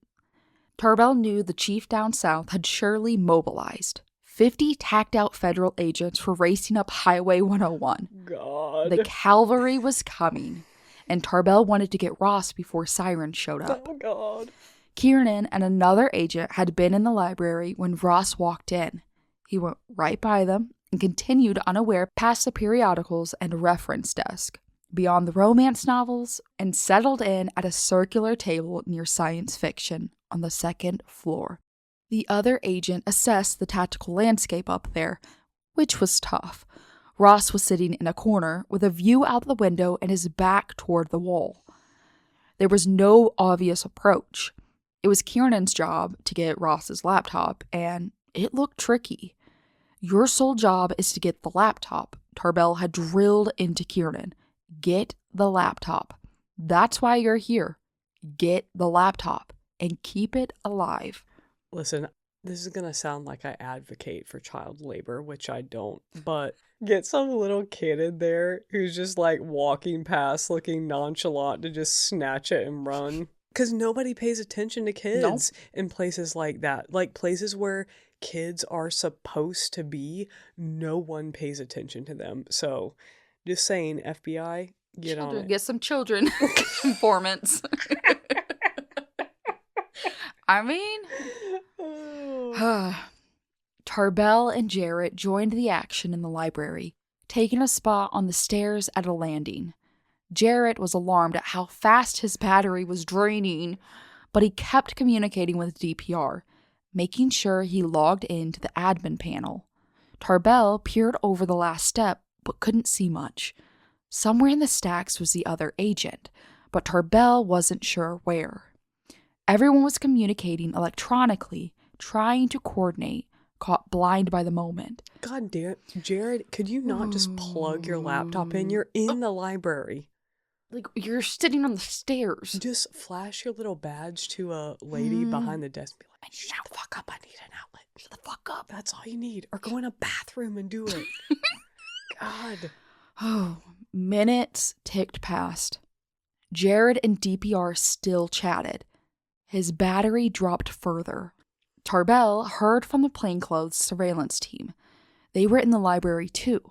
the chief down south had surely mobilized. 50 tacked-out federal agents were racing up Highway 101. God. The cavalry was coming, and Tarbell wanted to get Ross before sirens showed up. Oh god. Kiernan and another agent had been in the library when Ross walked in. He went right by them and continued unaware past the periodicals and reference desk, beyond the romance novels, and settled in at a circular table near science fiction on the second floor. The other agent assessed the tactical landscape up there, which was tough. Ross was sitting in a corner with a view out the window and his back toward the wall. There was no obvious approach. It was Kiernan's job to get Ross's laptop, and it looked tricky. "Your sole job is to get the laptop," Tarbell had drilled into Kiernan. "Get the laptop. That's why you're here. Get the laptop and keep it alive." Listen, this is going to sound like I advocate for child labor, which I don't, but get some little kid in there who's just like walking past looking nonchalant to just snatch it and run. Because nobody pays attention to kids in places like that. Like places where kids are supposed to be, no one pays attention to them. So just saying, FBI, get on it. Get some children informants. I mean, Tarbell and Jarrett joined the action in the library, taking a spot on the stairs at a landing. Jarrett was alarmed at how fast his battery was draining, but he kept communicating with DPR, making sure he logged into the admin panel. Tarbell peered over the last step, but couldn't see much. Somewhere in the stacks was the other agent, but Tarbell wasn't sure where. Everyone was communicating electronically, trying to coordinate, caught blind by the moment. God damn, Jared, could you not just plug your laptop in? You're in the library. Like, you're sitting on the stairs. Just flash your little badge to a lady behind the desk and be like, shut the fuck up, I need an outlet. Shut the fuck up. That's all you need. Or go in a bathroom and do it. God. Oh, minutes ticked past. Jared and DPR still chatted. His battery dropped further. Tarbell heard from the plainclothes surveillance team. They were in the library too.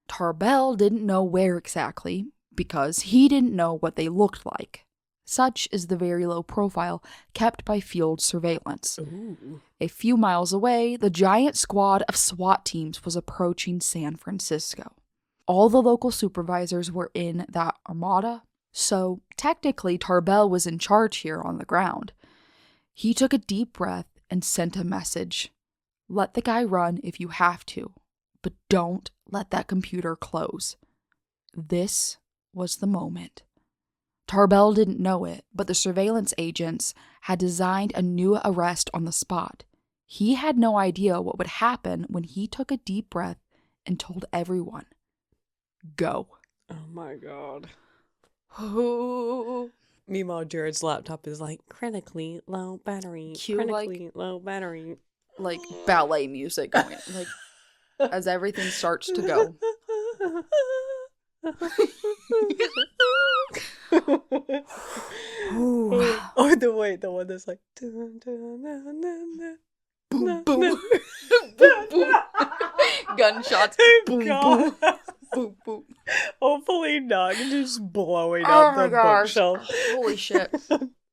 Tarbell didn't know where exactly, because he didn't know what they looked like. Such is the very low profile kept by field surveillance. Ooh. A few miles away, the giant squad of SWAT teams was approaching San Francisco. All the local supervisors were in that armada, so technically Tarbell was in charge here on the ground. He took a deep breath and sent a message. Let the guy run if you have to, but don't let that computer close. This was the moment. Tarbell didn't know it, but the surveillance agents had designed a new arrest on the spot. He had no idea what would happen when he took a deep breath and told everyone, go. Oh my God. Oh. Meanwhile, Jared's laptop is like, critically low battery. Cue, critically low battery. Like ballet music going, like as everything starts to go. Or the one that's like dun, dun, dun, dun, dun, Boom, dun, boom. dun. Boom, boom. Gunshots. Boom, God. boom. Boom, boom. Hopefully not. Just blowing Oh up my the gosh. bookshelf. Holy shit.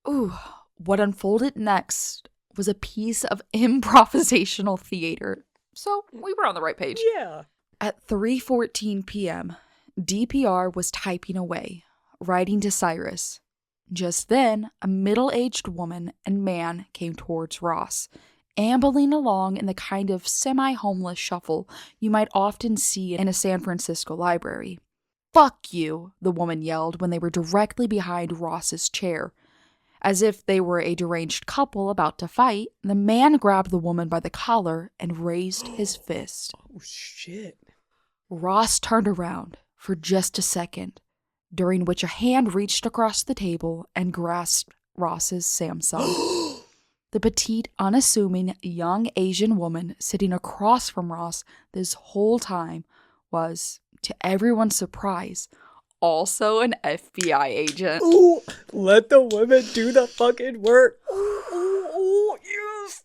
Ooh. What unfolded next was a piece of improvisational theater. So we were on the right page. Yeah. At 3:14 p.m., DPR was typing away, writing to Cyrus. Just then, a middle-aged woman and man came towards Ross, ambling along in the kind of semi-homeless shuffle you might often see in a San Francisco library. "Fuck you," the woman yelled when they were directly behind Ross's chair. As if they were a deranged couple about to fight, the man grabbed the woman by the collar and raised his fist. Oh, shit. Ross turned around for just a second, during which a hand reached across the table and grasped Ross's Samsung. The petite, unassuming young Asian woman sitting across from Ross this whole time was, to everyone's surprise, also an FBI agent. Ooh, let the women do the fucking work. Ooh, yes.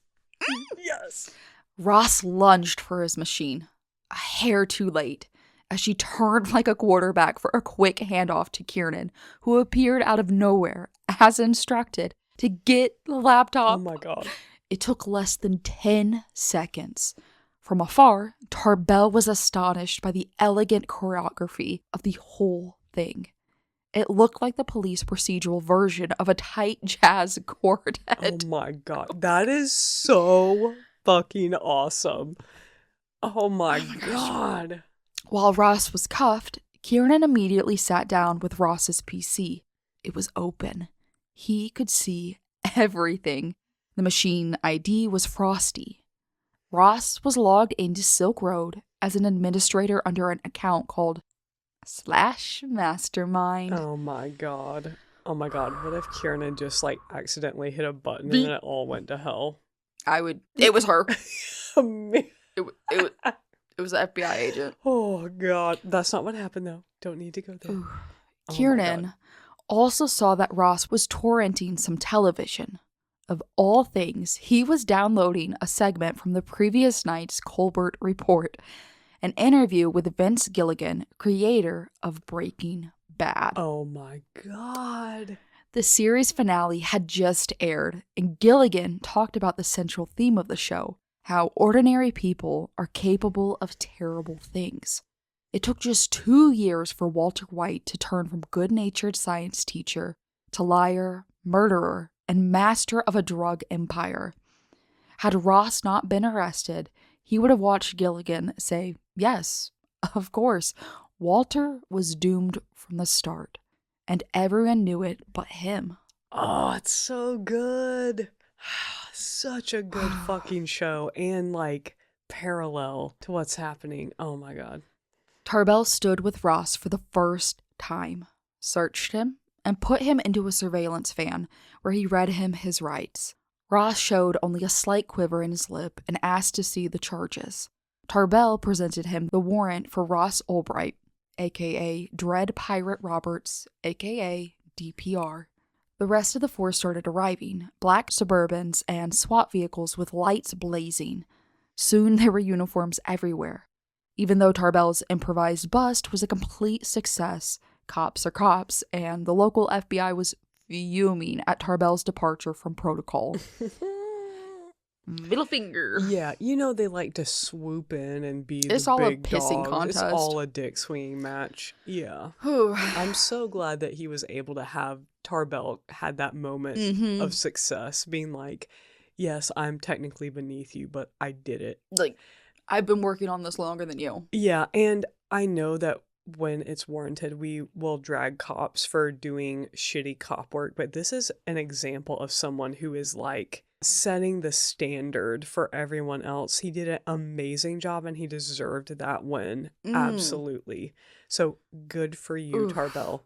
Yes. Ross lunged for his machine, a hair too late, as she turned like a quarterback for a quick handoff to Kiernan, who appeared out of nowhere, as instructed, to get the laptop. Oh my God. It took less than 10 seconds. From afar, Tarbell was astonished by the elegant choreography of the whole thing. It looked like the police procedural version of a tight jazz quartet. Oh my God. That is so fucking awesome. Oh my God. While Ross was cuffed, Kiernan immediately sat down with Ross's PC. It was open. He could see everything. The machine ID was Frosty. Ross was logged into Silk Road as an administrator under an account called /mastermind. Oh my God. Oh my God. What if Kiernan just like accidentally hit a button and then it all went to hell? It was her. Me- It was the FBI agent. Oh God. That's not what happened though. Don't need to go there. Ooh. Oh my Kiernan God. also saw that Ross was torrenting some television. Of all things, he was downloading a segment from the previous night's Colbert Report, an interview with Vince Gilligan, creator of Breaking Bad. Oh my God. The series finale had just aired, and Gilligan talked about the central theme of the show, how ordinary people are capable of terrible things. It took just 2 years for Walter White to turn from good-natured science teacher to liar, murderer, and master of a drug empire. Had Ross not been arrested, he would have watched Gilligan say, yes, of course, Walter was doomed from the start, and everyone knew it but him. Oh, it's so good. Such a good fucking show and like parallel to what's happening. Oh my God. Tarbell stood with Ross for the first time. searched him, and put him into a surveillance van where he read him his rights. Ross showed only a slight quiver in his lip and asked to see the charges. Tarbell presented him the warrant for Ross Ulbricht, aka Dread Pirate Roberts, aka DPR. The rest of the force started arriving, black Suburbans and SWAT vehicles with lights blazing. Soon there were uniforms everywhere. Even though Tarbell's improvised bust was a complete success, cops are cops, and the local FBI was fuming at Tarbell's departure from protocol. Middle finger. Yeah, they like to swoop in and be It's the all big a pissing dogs. contest. It's all a dick swinging match. Yeah. I'm so glad that he was able to have Tarbell had that moment of success, being like, yes, I'm technically beneath you, but I did it. Like, I've been working on this longer than you. Yeah, and I know that when it's warranted, we will drag cops for doing shitty cop work, but this is an example of someone who is like setting the standard for everyone else. He did an amazing job and he deserved that win. Absolutely. So good for you, Tarbell.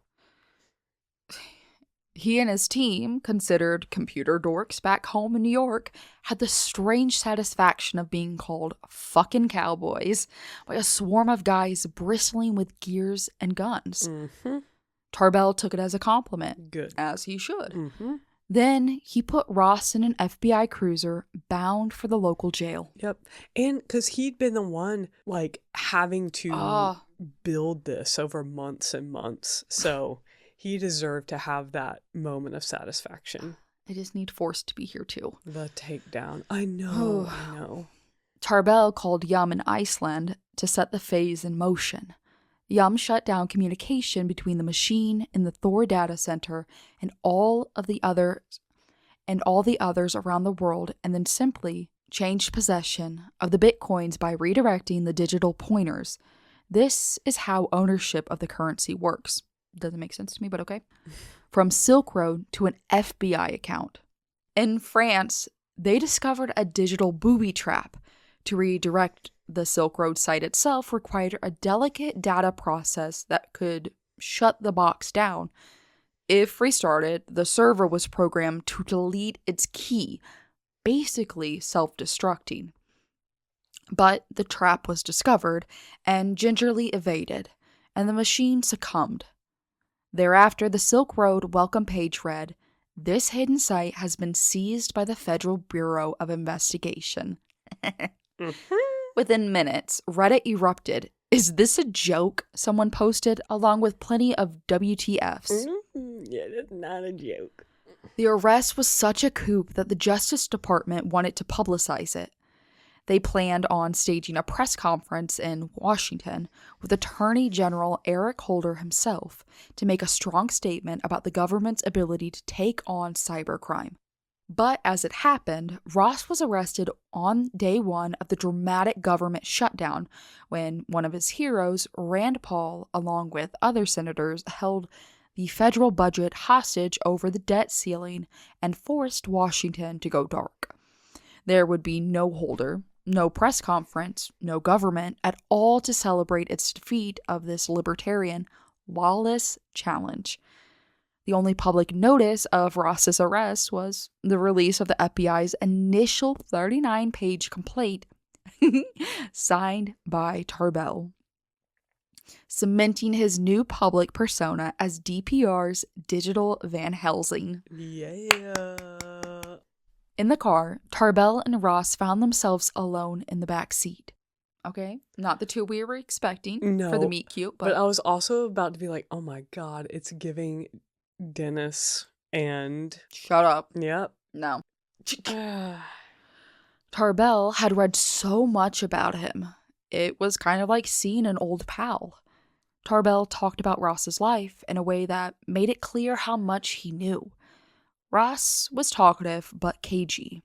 He and his team, considered computer dorks back home in New York, had the strange satisfaction of being called fucking cowboys by a swarm of guys bristling with gears and guns. Tarbell took it as a compliment. Good. As he should. Then he put Ross in an FBI cruiser bound for the local jail. Yep. And because he'd been the one, like, having to build this over months and months. So he deserved to have that moment of satisfaction. I just need Force to be here too. The takedown. I know. I know. Tarbell called Yum in Iceland to set the phase in motion. Yum shut down communication between the machine in the Thor data center and all the others around the world, and then simply changed possession of the bitcoins by redirecting the digital pointers. This is how ownership of the currency works. Doesn't make sense to me, but okay. From Silk Road to an FBI account. In France, they discovered a digital booby trap. To redirect the Silk Road site itself required a delicate data process that could shut the box down. If restarted, the server was programmed to delete its key, basically self-destructing. But the trap was discovered and gingerly evaded, and the machine succumbed. Thereafter, the Silk Road welcome page read, "This hidden site has been seized by the Federal Bureau of Investigation." Within minutes, Reddit erupted. "Is this a joke?" someone posted, along with plenty of WTFs. Yeah, that's not a joke. The arrest was such a coup that the Justice Department wanted to publicize it. They planned on staging a press conference in Washington with Attorney General Eric Holder himself to make a strong statement about the government's ability to take on cybercrime. But as it happened, Ross was arrested on day one of the dramatic government shutdown when one of his heroes, Rand Paul, along with other senators, held the federal budget hostage over the debt ceiling and forced Washington to go dark. There would be no Holder, no press conference, no government at all to celebrate its defeat of this libertarian, lawless challenge. The only public notice of Ross's arrest was the release of the FBI's initial 39-page complaint signed by Tarbell, cementing his new public persona as DPR's digital Van Helsing. Yeah. In the car, Tarbell and Ross found themselves alone in the back seat. Okay, not the two we were expecting for the meet cute, but I was also about to be like, oh my god, it's giving Dennis and... Shut up. Yep. No. Tarbell had read so much about him. It was kind of like seeing an old pal. Tarbell talked about Ross's life in a way that made it clear how much he knew. Ross was talkative but cagey.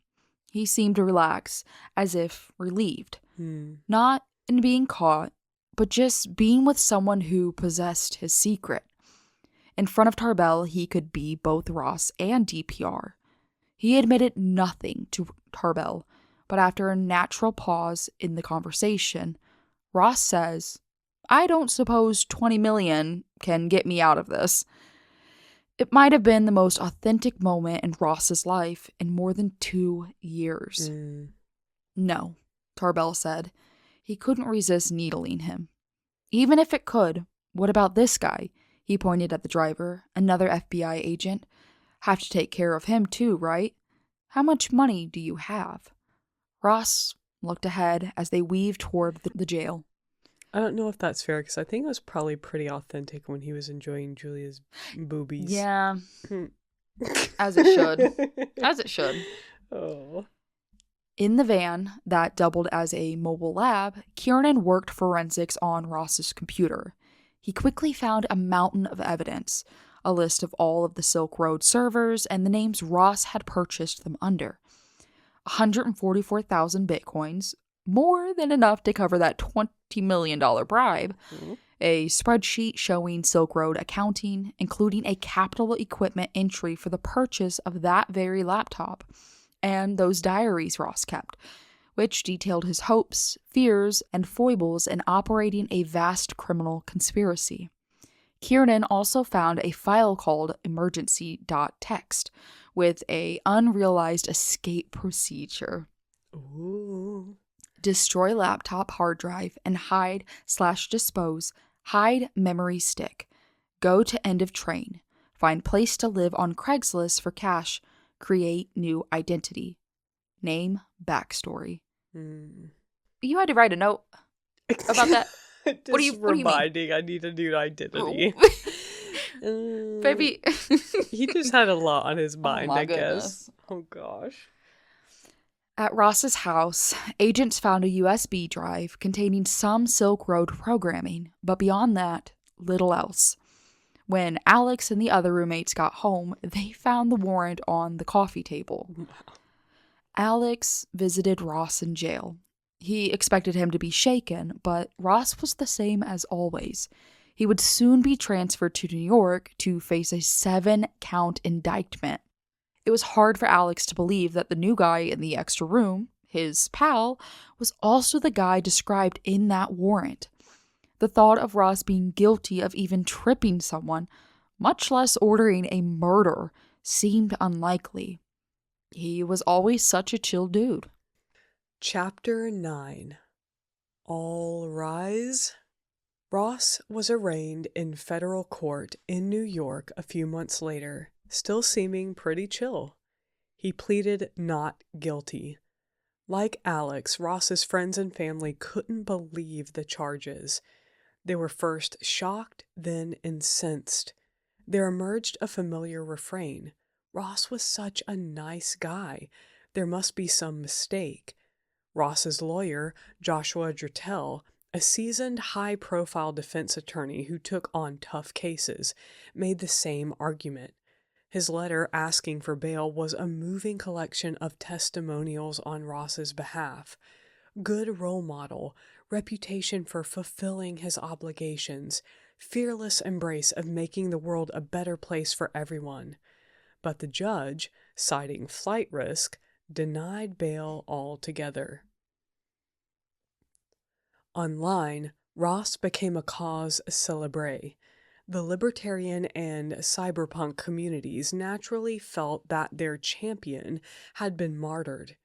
He seemed to relax, as if relieved. Not in being caught, but just being with someone who possessed his secret. In front of Tarbell, he could be both Ross and DPR. He admitted nothing to Tarbell, but after a natural pause in the conversation, Ross says, I don't suppose 20 million can get me out of this. It might have been the most authentic moment in Ross's life in more than 2 years. No, Tarbell said. He couldn't resist needling him. Even if it could, what about this guy? He pointed at the driver, another FBI agent. Have to take care of him too, right? How much money do you have? Ross looked ahead as they weaved toward the jail. I don't know if that's fair, because I think it was probably pretty authentic when he was enjoying Julia's boobies. Yeah. As it should. As it should. Oh. In the van that doubled as a mobile lab, Kiernan worked forensics on Ross's computer. He quickly found a mountain of evidence, a list of all of the Silk Road servers and the names Ross had purchased them under. 144,000 bitcoins, more than enough to cover that $20 million bribe. A spreadsheet showing Silk Road accounting, including a capital equipment entry for the purchase of that very laptop, and those diaries Ross kept, which detailed his hopes, fears, and foibles in operating a vast criminal conspiracy. Kiernan also found a file called emergency.txt with a unrealized escape procedure. Ooh. Destroy laptop hard drive and hide/dispose, hide memory stick. Go to end of train. Find place to live on Craigslist for cash. Create new identity. Name, backstory. You had to write a note about that. What do you reminding I need a new identity. Baby. He just had a lot on his mind, my I goodness. guess. Oh, gosh. At Ross's house, agents found a USB drive containing some Silk Road programming, but beyond that, little else. When Alex and the other roommates got home, they found the warrant on the coffee table. Alex visited Ross in jail. He expected him to be shaken, but Ross was the same as always. He would soon be transferred to New York to face a 7-count indictment. It was hard for Alex to believe that the new guy in the extra room, his pal, was also the guy described in that warrant. The thought of Ross being guilty of even tripping someone, much less ordering a murder, seemed unlikely. He was always such a chill dude. Chapter 9. All rise. Ross was arraigned in federal court in New York a few months later, still seeming pretty chill. He pleaded not guilty. Like Alex, Ross's friends and family couldn't believe the charges. They were first shocked, then incensed. There emerged a familiar refrain. Ross was such a nice guy. There must be some mistake. Ross's lawyer, Joshua Drattel, a seasoned high-profile defense attorney who took on tough cases, made the same argument. His letter asking for bail was a moving collection of testimonials on Ross's behalf. Good role model, reputation for fulfilling his obligations, fearless embrace of making the world a better place for everyone. But the judge, citing flight risk, denied bail altogether. Online, Ross became a cause célèbre. The libertarian and cyberpunk communities naturally felt that their champion had been martyred.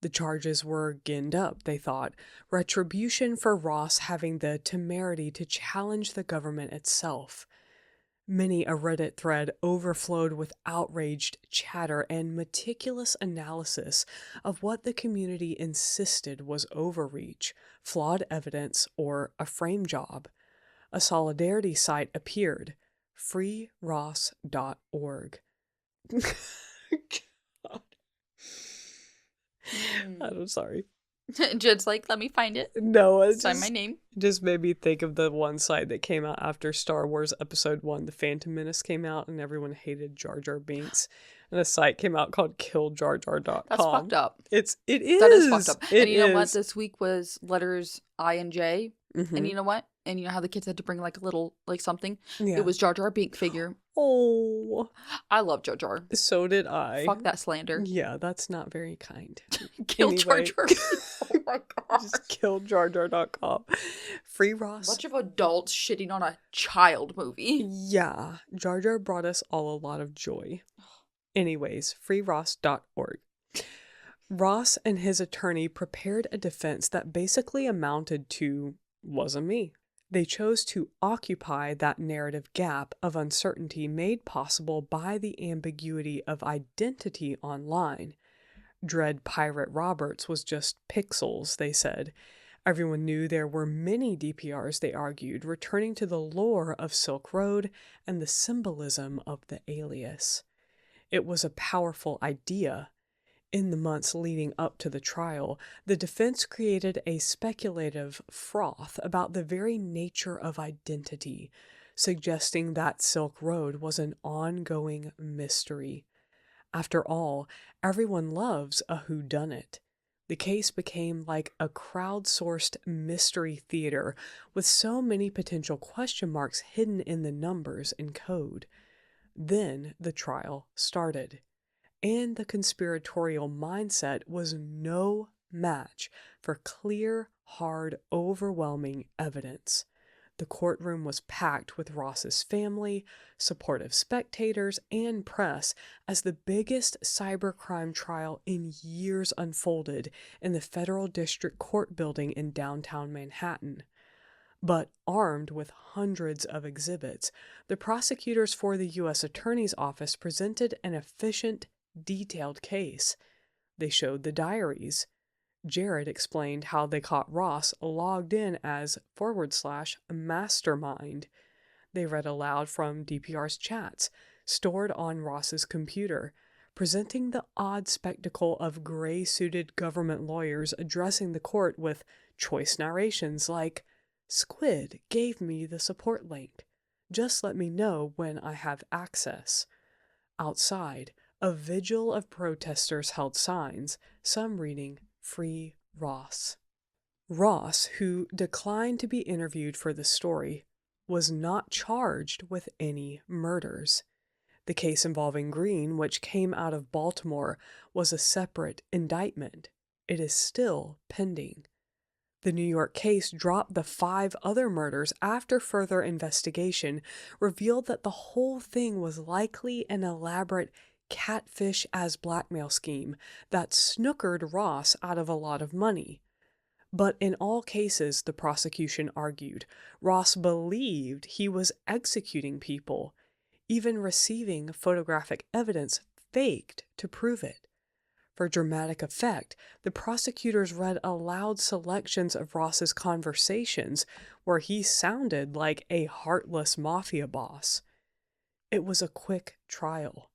The charges were ginned up, they thought, retribution for Ross having the temerity to challenge the government itself. Many a Reddit thread overflowed with outraged chatter and meticulous analysis of what the community insisted was overreach, flawed evidence, or a frame job. A solidarity site appeared, freeross.org. God. I'm sorry. Jed's like, let me find it. No, it's Sign my name. just made me think of the one site that came out after Star Wars Episode 1, The Phantom Menace came out, and everyone hated Jar Jar Binks. And a site came out called killjarjar.com. That's fucked up. It is. That is fucked up. It And you know what? is. This week was letters I and J. Mhm. And you know what? And you know how the kids had to bring like a little, like something? Yeah. It was Jar Jar Binks figure. Oh, I love Jar Jar. so did I. Fuck that slander. Yeah, that's not very kind. Kill Jar Anyway, Jar. Oh my god. just kill JarJar.com. Free Ross. Bunch of adults shitting on a child movie. Yeah, Jar Jar brought us all a lot of joy. Anyways, freeross.org. Ross and his attorney prepared a defense that basically amounted to, wasn't me. They chose to occupy that narrative gap of uncertainty made possible by the ambiguity of identity online. Dread Pirate Roberts was just pixels, they said. Everyone knew there were many DPRs, they argued, returning to the lore of Silk Road and the symbolism of the alias. It was a powerful idea. In the months leading up to the trial, the defense created a speculative froth about the very nature of identity, suggesting that Silk Road was an ongoing mystery. After all, everyone loves a whodunit. The case became like a crowdsourced mystery theater with so many potential question marks hidden in the numbers and code. Then the trial started. And the conspiratorial mindset was no match for clear, hard, overwhelming evidence. The courtroom was packed with Ross's family, supportive spectators, and press as the biggest cybercrime trial in years unfolded in the Federal District Court building in downtown Manhattan. But armed with hundreds of exhibits, the prosecutors for the U.S. Attorney's Office presented an efficient, detailed case. They showed the diaries. Jared explained how they caught Ross logged in as /mastermind. They read aloud from DPR's chats, stored on Ross's computer, presenting the odd spectacle of gray-suited government lawyers addressing the court with choice narrations like, "Squid gave me the support link. Just let me know when I have access." Outside, a vigil of protesters held signs, some reading, "Free Ross." Ross, who declined to be interviewed for the story, was not charged with any murders. The case involving Green, which came out of Baltimore, was a separate indictment. It is still pending. The New York case dropped the 5 other murders after further investigation revealed that the whole thing was likely an elaborate catfish as blackmail scheme that snookered Ross out of a lot of money. But in all cases, the prosecution argued, Ross believed he was executing people, even receiving photographic evidence faked to prove it. For dramatic effect, the prosecutors read aloud selections of Ross's conversations where he sounded like a heartless mafia boss. It was a quick trial.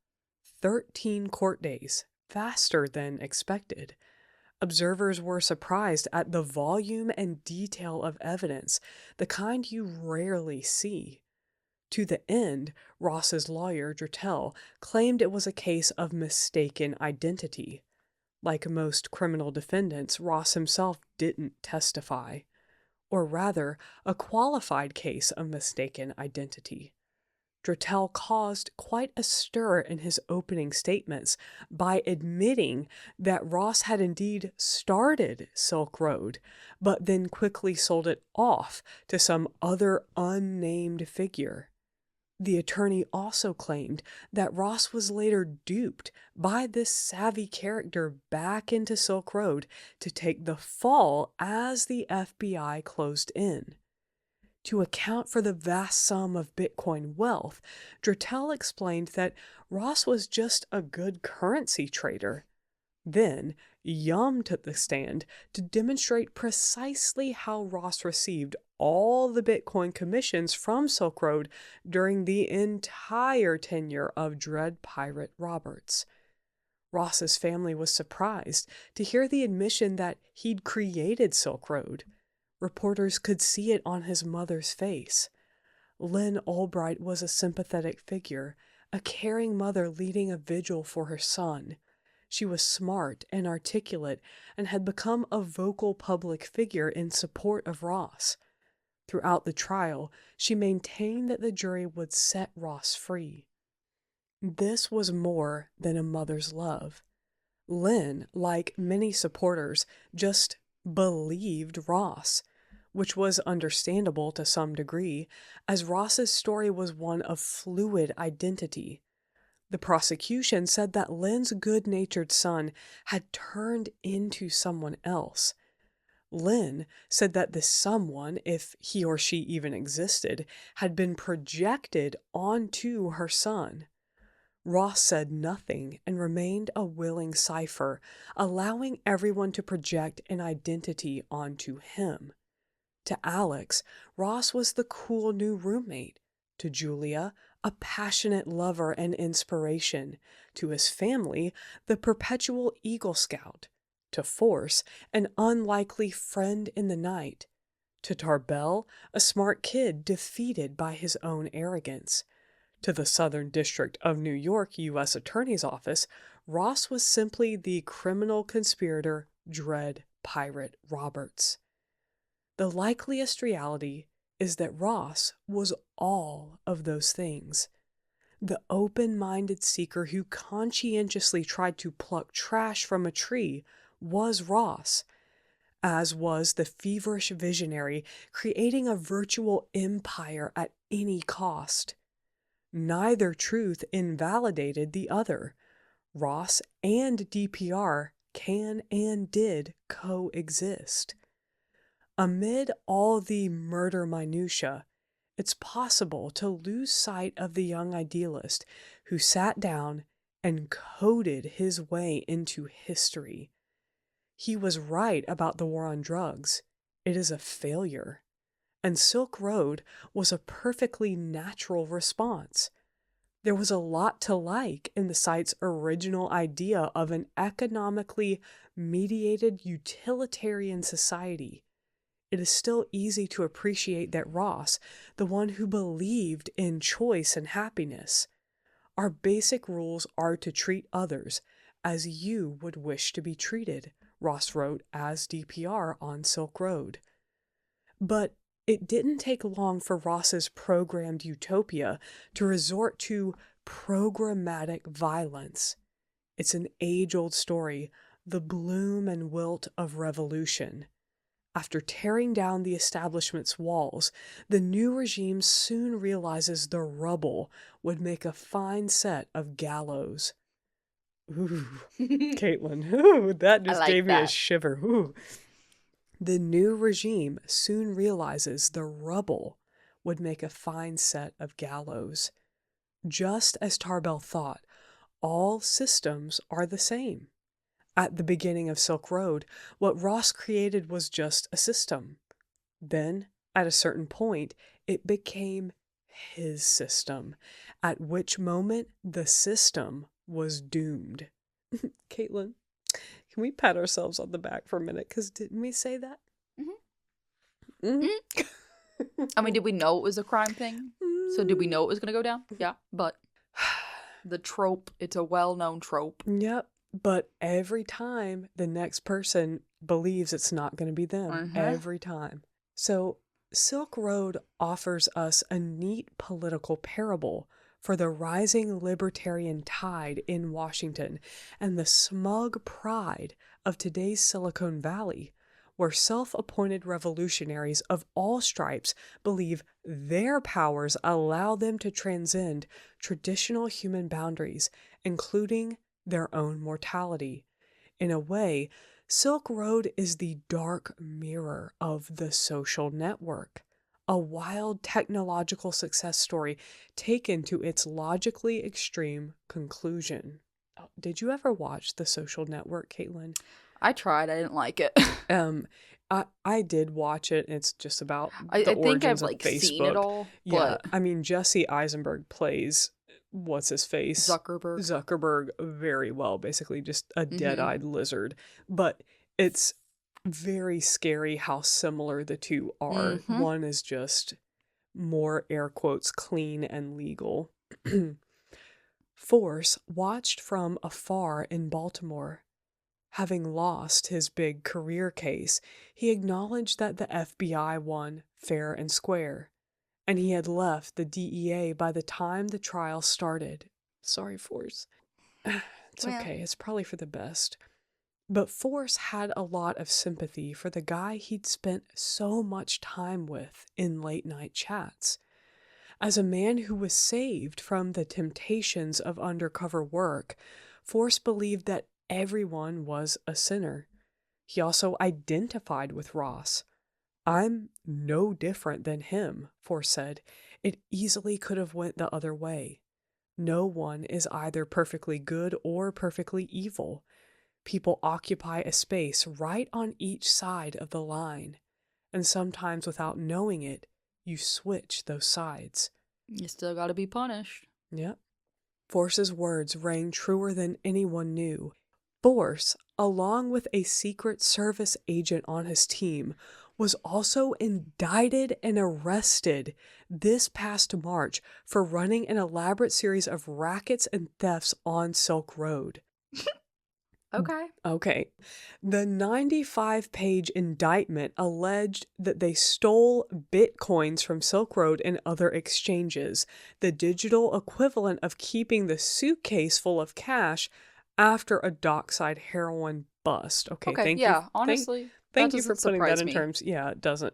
13 court days, faster than expected. Observers were surprised at the volume and detail of evidence, the kind you rarely see. To the end, Ross's lawyer, Drattel, claimed it was a case of mistaken identity. Like most criminal defendants, Ross himself didn't testify. Or rather, a qualified case of mistaken identity. Drattel caused quite a stir in his opening statements by admitting that Ross had indeed started Silk Road, but then quickly sold it off to some other unnamed figure. The attorney also claimed that Ross was later duped by this savvy character back into Silk Road to take the fall as the FBI closed in. To account for the vast sum of Bitcoin wealth, Drattel explained that Ross was just a good currency trader. Then, Yum took the stand to demonstrate precisely how Ross received all the Bitcoin commissions from Silk Road during the entire tenure of Dread Pirate Roberts. Ross's family was surprised to hear the admission that he'd created Silk Road. Reporters could see it on his mother's face. Lynn Ulbricht was a sympathetic figure, a caring mother leading a vigil for her son. She was smart and articulate and had become a vocal public figure in support of Ross. Throughout the trial, she maintained that the jury would set Ross free. This was more than a mother's love. Lynn, like many supporters, just believed Ross, which was understandable to some degree, as Ross's story was one of fluid identity. The prosecution said that Lynn's good-natured son had turned into someone else. Lynn said that this someone, if he or she even existed, had been projected onto her son. Ross said nothing and remained a willing cipher, allowing everyone to project an identity onto him. To Alex, Ross was the cool new roommate. To Julia, a passionate lover and inspiration. To his family, the perpetual Eagle Scout. To Force, an unlikely friend in the night. To Tarbell, a smart kid defeated by his own arrogance. To the Southern District of New York U.S. Attorney's Office, Ross was simply the criminal conspirator Dread Pirate Roberts. The likeliest reality is that Ross was all of those things. The open-minded seeker who conscientiously tried to pluck trash from a tree was Ross, as was the feverish visionary creating a virtual empire at any cost. Neither truth invalidated the other. Ross and DPR can and did coexist. Amid all the murder minutiae, it's possible to lose sight of the young idealist who sat down and coded his way into history. He was right about the war on drugs. It is a failure. And Silk Road was a perfectly natural response. There was a lot to like in the site's original idea of an economically mediated utilitarian society. It is still easy to appreciate that Ross, the one who believed in choice and happiness. Our basic rules are to treat others as you would wish to be treated, Ross wrote as DPR on Silk Road. But it didn't take long for Ross's programmed utopia to resort to programmatic violence. It's an age-old story, the bloom and wilt of revolution. After tearing down the establishment's walls, the new regime soon realizes the rubble would make a fine set of gallows. Ooh, Kaitlyn, ooh, that just gave me a shiver. Ooh. The new regime soon realizes the rubble would make a fine set of gallows. Just as Tarbell thought, all systems are the same. At the beginning of Silk Road, what Ross created was just a system. Then, at a certain point, it became his system, at which moment the system was doomed. Kaitlyn, can we pat ourselves on the back for a minute? Because didn't we say that? Mm-hmm. Mm-hmm. I mean, did we know it was a crime thing? So did we know it was going to go down? Yeah, but the trope, it's a well-known trope. Yep, but every time the next person believes it's not going to be them. Every time. So Silk Road offers us a neat political parable for the rising libertarian tide in Washington and the smug pride of today's Silicon Valley, where self-appointed revolutionaries of all stripes believe their powers allow them to transcend traditional human boundaries, including their own mortality. In a way, Silk Road is the dark mirror of the social network, a wild technological success story taken to its logically extreme conclusion. Did you ever watch The Social Network, Kaitlyn? I tried. I didn't like it. I did watch it. It's just about I the think origins I've of Facebook. seen it all. Yeah, But I mean Jesse Eisenberg plays what's his face Zuckerberg very well. Basically, just a dead-eyed lizard. But it's very scary how similar the two are. One is just more air quotes clean and legal. Force watched from afar in Baltimore. Having lost his big career case, he acknowledged that the FBI won fair and square, and he had left the DEA by the time the trial started. Sorry, Force. It's okay. It's probably for the best. But Force had a lot of sympathy for the guy he'd spent so much time with in late night chats. As a man who was saved from the temptations of undercover work, Force believed that everyone was a sinner. He also identified with Ross. I'm no different than him, Force said. It easily could have went the other way. No one is either perfectly good or perfectly evil. People occupy a space right on each side of the line, and sometimes without knowing it, you switch those sides. You still gotta be punished. Yep. Force's words rang truer than anyone knew. Force, along with a Secret Service agent on his team, was also indicted and arrested this past March for running an elaborate series of rackets and thefts on Silk Road. Okay. The 95-page indictment alleged that they stole bitcoins from Silk Road and other exchanges, the digital equivalent of keeping the suitcase full of cash after a dockside heroin bust. Okay, thank you. Honestly, Thank you for putting that in terms. Yeah, it doesn't.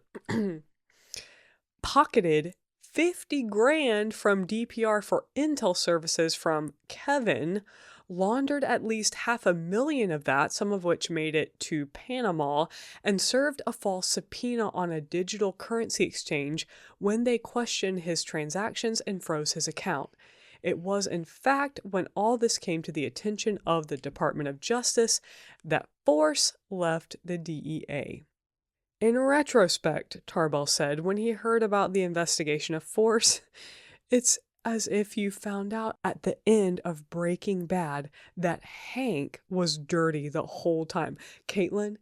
Pocketed 50 grand from DPR for intel services from Kevin, laundered at least $500,000 of that, some of which made it to Panama, and served a false subpoena on a digital currency exchange when they questioned his transactions and froze his account. It was, in fact, when all this came to the attention of the Department of Justice that Force left the DEA. In retrospect, Tarbell said when he heard about the investigation of Force, it's as if you found out at the end of Breaking Bad that Hank was dirty the whole time. Kaitlyn,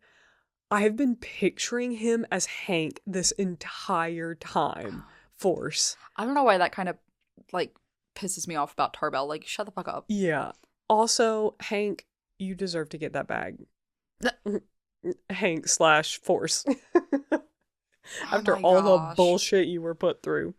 I have been picturing him as Hank this entire time. Force. I don't know why that kind of, like, pisses me off about Tarbell. Like, shut the fuck up. Yeah. Also, Hank, you deserve to get that bag. Hank / Force. After all the bullshit you were put through.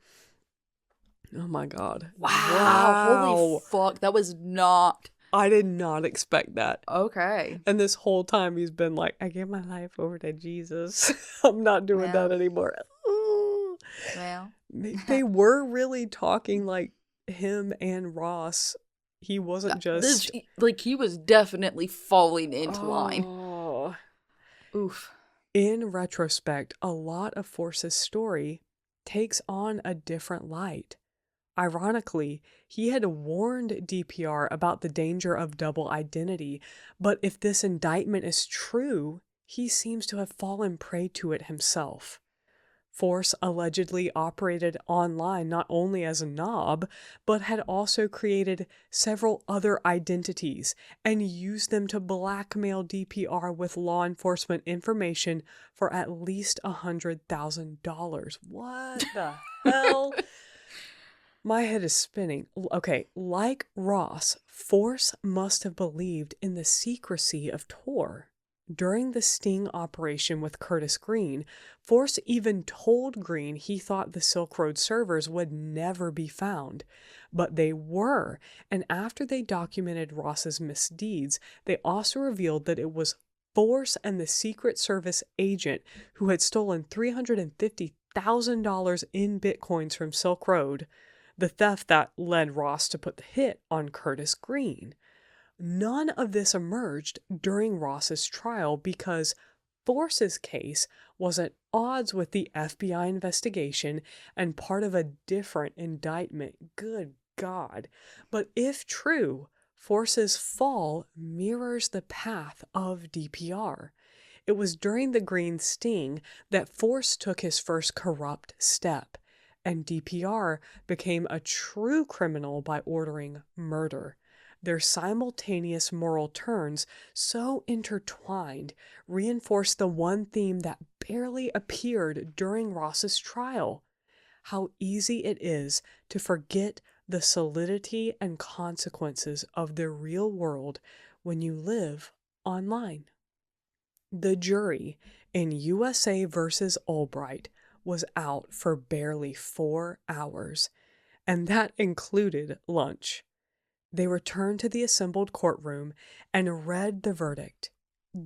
Oh my god. Wow. Holy fuck. That was not... I did not expect that. Okay. And this whole time he's been like, I gave my life over to Jesus. I'm not doing that anymore. Well. They were really talking like him and Ross. He wasn't just... he was definitely falling into line. Oof. In retrospect, a lot of Force's story takes on a different light. Ironically, he had warned DPR about the danger of double identity, but if this indictment is true, he seems to have fallen prey to it himself. Force allegedly operated online not only as a knob, but had also created several other identities and used them to blackmail DPR with law enforcement information for at least $100,000. What the hell? My head is spinning. Okay, like Ross, Force must have believed in the secrecy of Tor. During the sting operation with Curtis Green, Force even told Green he thought the Silk Road servers would never be found. But they were, and after they documented Ross's misdeeds, they also revealed that it was Force and the Secret Service agent who had stolen $350,000 in bitcoins from Silk Road, the theft that led Ross to put the hit on Curtis Green. None of this emerged during Ross's trial because Force's case was at odds with the FBI investigation and part of a different indictment. Good God. But if true, Force's fall mirrors the path of DPR. It was during the Green sting that Force took his first corrupt step, and DPR became a true criminal by ordering murder. Their simultaneous moral turns, so intertwined, reinforced the one theme that barely appeared during Ross's trial: how easy it is to forget the solidity and consequences of the real world when you live online. The jury in USA versus Ulbricht was out for barely 4 hours, and that included lunch. They returned to the assembled courtroom and read the verdict.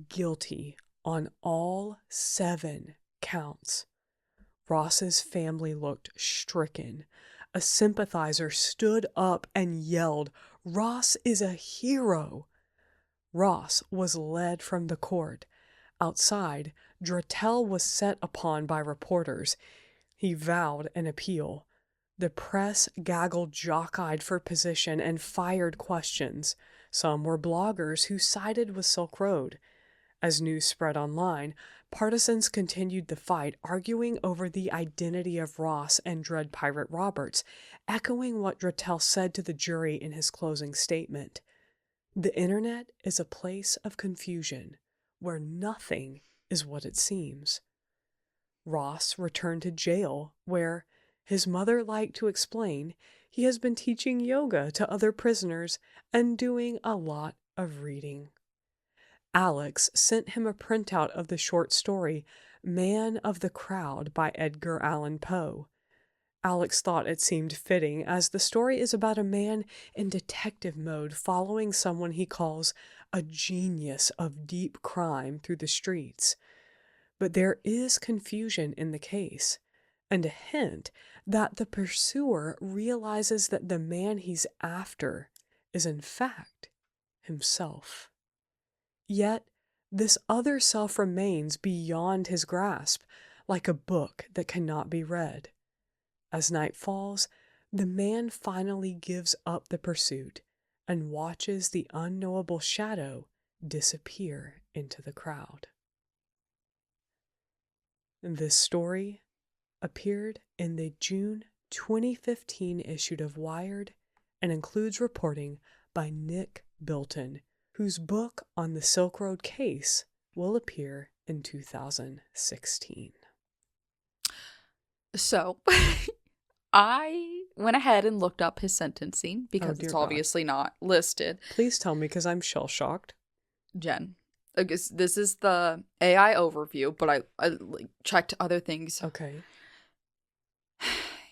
Guilty on all 7 counts. Ross's family looked stricken. A sympathizer stood up and yelled, "Ross is a hero!" Ross was led from the court. Outside, Drattel was set upon by reporters. He vowed an appeal. The press gaggled jock-eyed for position and fired questions. Some were bloggers who sided with Silk Road. As news spread online, partisans continued the fight, arguing over the identity of Ross and Dread Pirate Roberts, echoing what Drattel said to the jury in his closing statement. The internet is a place of confusion, where nothing is what it seems. Ross returned to jail, where, his mother liked to explain, he has been teaching yoga to other prisoners and doing a lot of reading. Alex sent him a printout of the short story Man of the Crowd by Edgar Allan Poe. Alex thought it seemed fitting, as the story is about a man in detective mode following someone he calls a genius of deep crime through the streets. But there is confusion in the case, and a hint that the pursuer realizes that the man he's after is in fact himself. Yet, this other self remains beyond his grasp, like a book that cannot be read. As night falls, the man finally gives up the pursuit and watches the unknowable shadow disappear into the crowd. This story appeared in the June 2015 issue of Wired and includes reporting by Nick Bilton, whose book on the Silk Road case will appear in 2016. So, I went ahead and looked up his sentencing because it's obviously not listed. Please tell me, because I'm shell-shocked. Jen, I guess this is the AI overview, but I checked other things. Okay.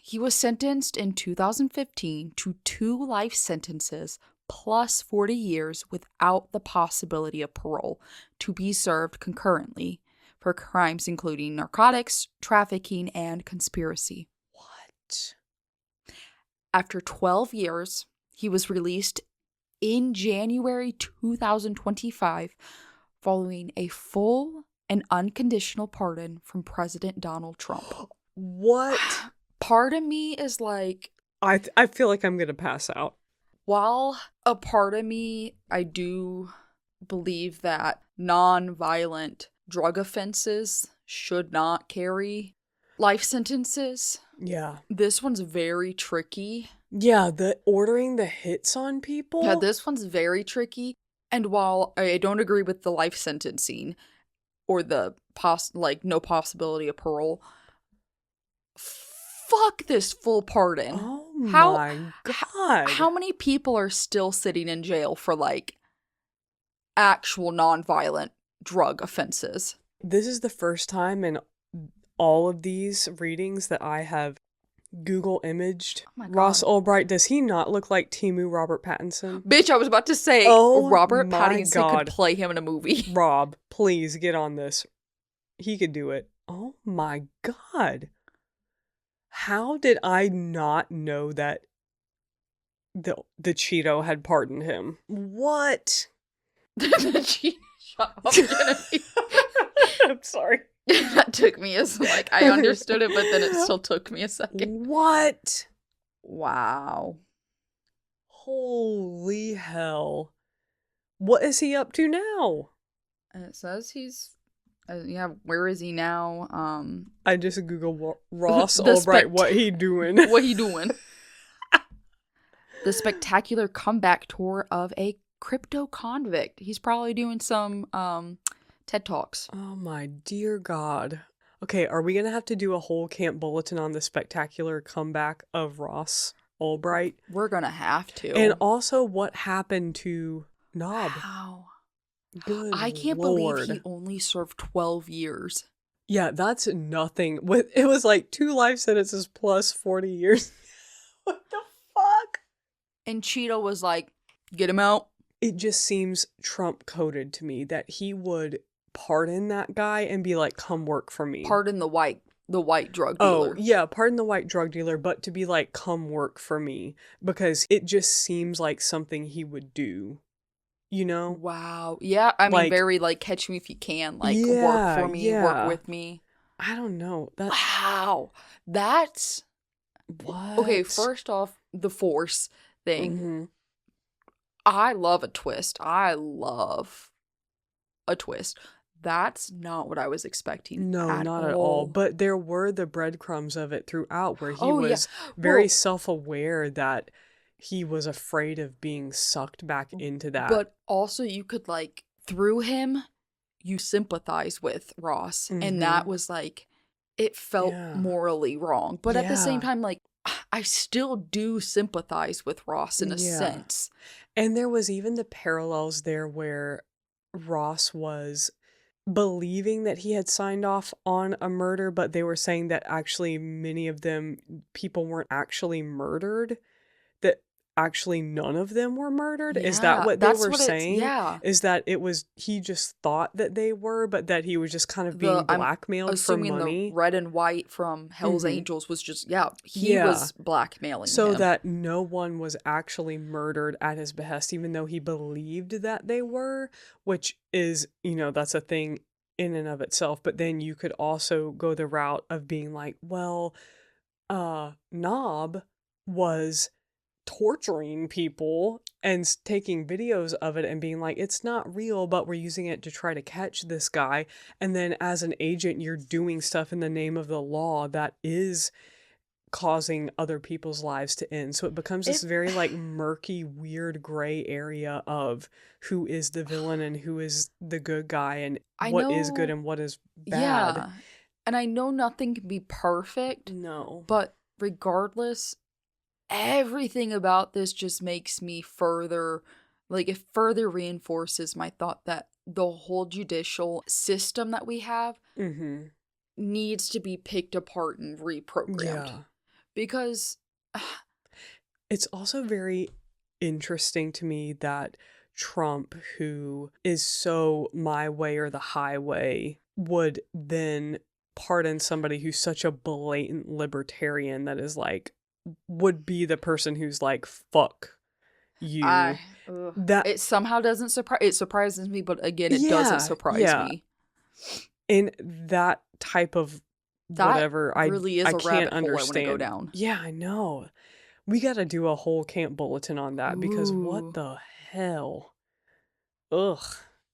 He was sentenced in 2015 to 2 life sentences plus 40 years without the possibility of parole to be served concurrently for crimes including narcotics, trafficking, and conspiracy. What? After 12 years, he was released in January 2025 following a full and unconditional pardon from President Donald Trump. What? Part of me is like... I feel like I'm going to pass out. While a part of me, I do believe that non-violent drug offenses should not carry life sentences. Yeah. This one's very tricky. Yeah, the ordering the hits on people? Yeah, this one's very tricky. And while I don't agree with the life sentencing or the no possibility of parole, fuck this full pardon. Oh my God. How many people are still sitting in jail for actual non-violent drug offenses? This is the first time in all of these readings that I have Google imaged Ross Ulbricht. Does he not look like Temu Robert Pattinson? Bitch, I was about to say Robert Pattinson could play him in a movie. Rob, please get on this. He could do it. Oh my God. How did I not know that the Cheeto had pardoned him? What? The Cheeto. Shut up, Genevieve. I'm sorry. That took me I understood it, but then it still took me a second. What? Wow. Holy hell. What is he up to now? And it says he's... where is he now? I just Googled Ross Ulbricht, what he doing? What he doing? The spectacular comeback tour of a crypto convict. He's probably doing some TED Talks. Oh my dear God. Okay, are we going to have to do a whole camp bulletin on the spectacular comeback of Ross Ulbricht? We're going to have to. And also what happened to Knob. Wow. Good I can't Lord. believe he only served 12 years. Yeah, that's nothing. It was 2 life sentences plus 40 years. What the fuck? And Cheeto was like, Get him out. It just seems Trump-coded to me that he would pardon that guy and be like, come work for me. Pardon the white drug Oh, dealer. yeah, pardon the white drug dealer, but to be like, come work for me. Because it just seems like something he would do, you know? Wow. Yeah, I mean, Like, very, like, catch me if you can. Like, work yeah, for me, yeah. work with me. I don't know. That Wow. That's... what? Okay, first off, the Force thing. Mm-hmm. I love a twist. I love a twist. That's not what I was expecting. No, not at all. But there were the breadcrumbs of it throughout where he Oh, yeah. was very Well, self-aware that he was afraid of being sucked back into that. but also you could, like, through him, you sympathize with Ross. And that was, like, it felt Yeah. morally wrong. But at the same Yeah. time, like, I still do sympathize with Ross in a Yeah. sense. And there was even the parallels there where Ross was believing that he had signed off on a murder, but they were saying that actually many of them, people weren't actually murdered, that actually none of them were murdered. Is that Yeah, what they that's were what it's, saying? yeah. Is that it was, he just thought that they were, but that he was just kind of being I'm blackmailed for assuming money? the red and white from Hell's Mhm. Angels was just, yeah, he Yeah. was blackmailing So him. that no one was actually murdered at his behest, even though he believed that they were, which is, you know, that's a thing in and of itself. But then you could also go the route of being like, well, Knob was torturing people and taking videos of it and being like, it's not real, but we're using it to try to catch this guy. And then as an agent, you're doing stuff in the name of the law that is causing other people's lives to end. So it becomes this It- very like murky, weird gray area of who is the villain and who is the good guy and I what is good know- and what is bad. Yeah. And I know nothing can be perfect, No. but regardless, everything about this just makes me further, like, it further reinforces my thought that the whole judicial system that we have Mm-hmm. needs to be picked apart and reprogrammed. Yeah. Because It's also very interesting to me that Trump, who is so my way or the highway, would then pardon somebody who's such a blatant libertarian that is like, would be the person who's like, fuck you. That it somehow doesn't surprise. It surprises me, but again, it Yeah, doesn't surprise yeah. me. in that type of That whatever, really is I a can't rabbit hole I understand. want to go down. Yeah, I know. We got to do a whole camp bulletin on that because Ooh. what the hell? Ugh.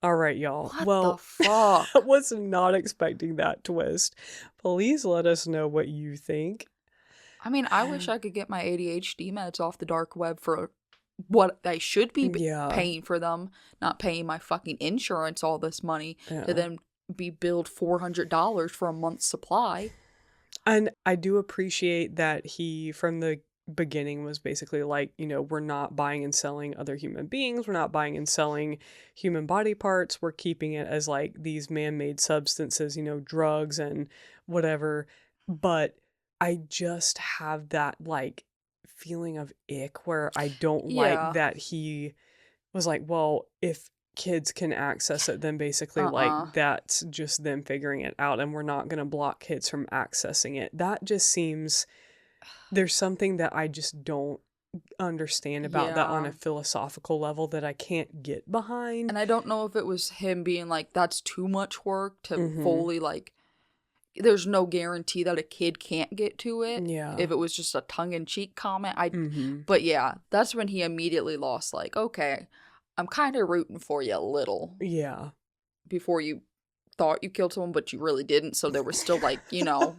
All right, y'all. What Well, the fuck? I was not expecting that twist. Please let us know what you think. I mean, I wish I could get my ADHD meds off the dark web for what I should be Yeah. paying for them, not paying my fucking insurance all this money Yeah. to then be billed $400 for a month's supply. And I do appreciate that he, from the beginning, was basically like, you know, we're not buying and selling other human beings. We're not buying and selling human body parts. We're keeping it as like these man-made substances, you know, drugs and whatever. But I just have that like feeling of ick where I don't Yeah. like that he was like, well, if kids can access it, then basically like that's just them figuring it out and we're not going to block kids from accessing it. That just seems, there's something that I just don't understand about that on Yeah. a philosophical level that I can't get behind. And I don't know if it was him being like, that's too much work to Mhm. fully, like, there's no guarantee that a kid can't get to it. Yeah. If it was just a tongue-in-cheek comment. Mhm. But yeah, that's when he immediately lost, like, okay, I'm kind of rooting for you a little. Yeah. Before you thought you killed someone, but you really didn't. So there was still, like, you know,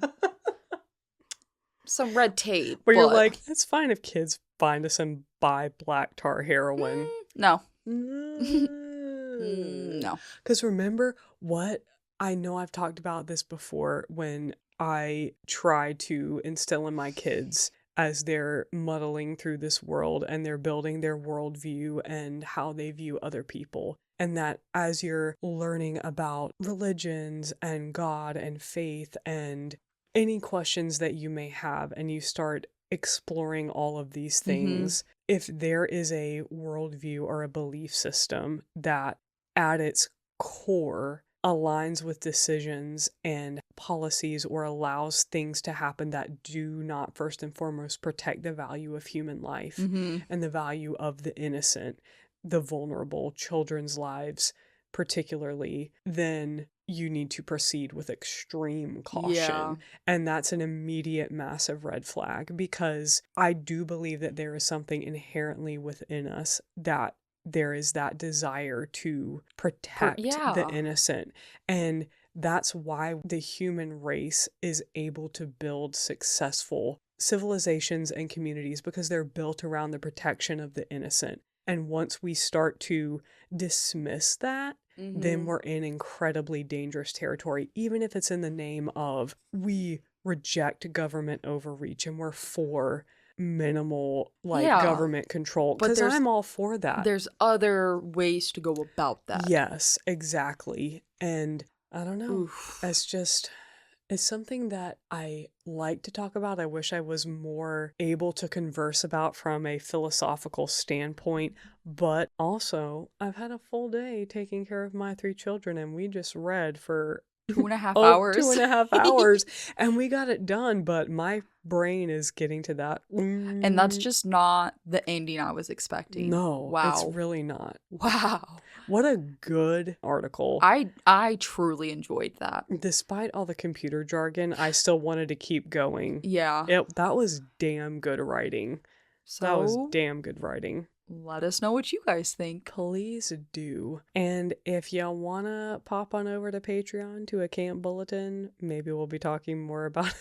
some red tape. Where you're but- like, it's fine if kids find us and buy black tar heroin. No. Mm. No. Because remember what? I know I've talked about this before when I try to instill in my kids as they're muddling through this world and they're building their worldview and how they view other people. And that as you're learning about religions and God and faith and any questions that you may have, and you start exploring all of these things, if there is a worldview or a belief system that at its core aligns with decisions and policies or allows things to happen that do not first and foremost protect the value of human life and the value of the innocent, the vulnerable, children's lives particularly, then you need to proceed with extreme caution. Yeah. And that's an immediate massive red flag, because I do believe that there is something inherently within us that there is that desire to protect the innocent. And that's why the human race is able to build successful civilizations and communities, because they're built around the protection of the innocent. And once we start to dismiss that, then we're in incredibly dangerous territory, even if it's in the name of we reject government overreach and we're for minimal government control, because I'm all for that. There's other ways to go about that. Yes, exactly. And I don't know. It's something that I like to talk about. I wish I was more able to converse about from a philosophical standpoint, but also I've had a full day taking care of my 3 children, and we just read for 2.5 hours. 2.5 hours, and we got it done, but my brain is getting to that. And that's just not the ending I was expecting. No, wow. It's really not. Wow. What a good article. I truly enjoyed that. Despite all the computer jargon, I still wanted to keep going. Yeah. That was damn good writing. That was damn good writing. Let us know what you guys think. Please do. And if y'all want to pop on over to Patreon to a camp bulletin, maybe we'll be talking more about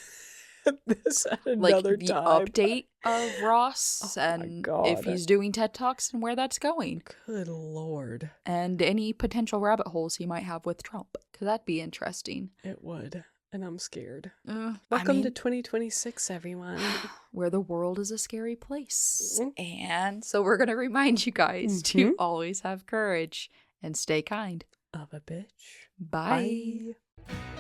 this at another time. Like the update of Ross and if he's doing TED Talks and where that's going. Good Lord. And any potential rabbit holes he might have with Trump. Because that'd be interesting. It would. And I'm scared. Welcome to 2026, everyone. Where the world is a scary place. And so we're going to remind you guys to always have courage and stay kind. Of a bitch. Bye. Bye.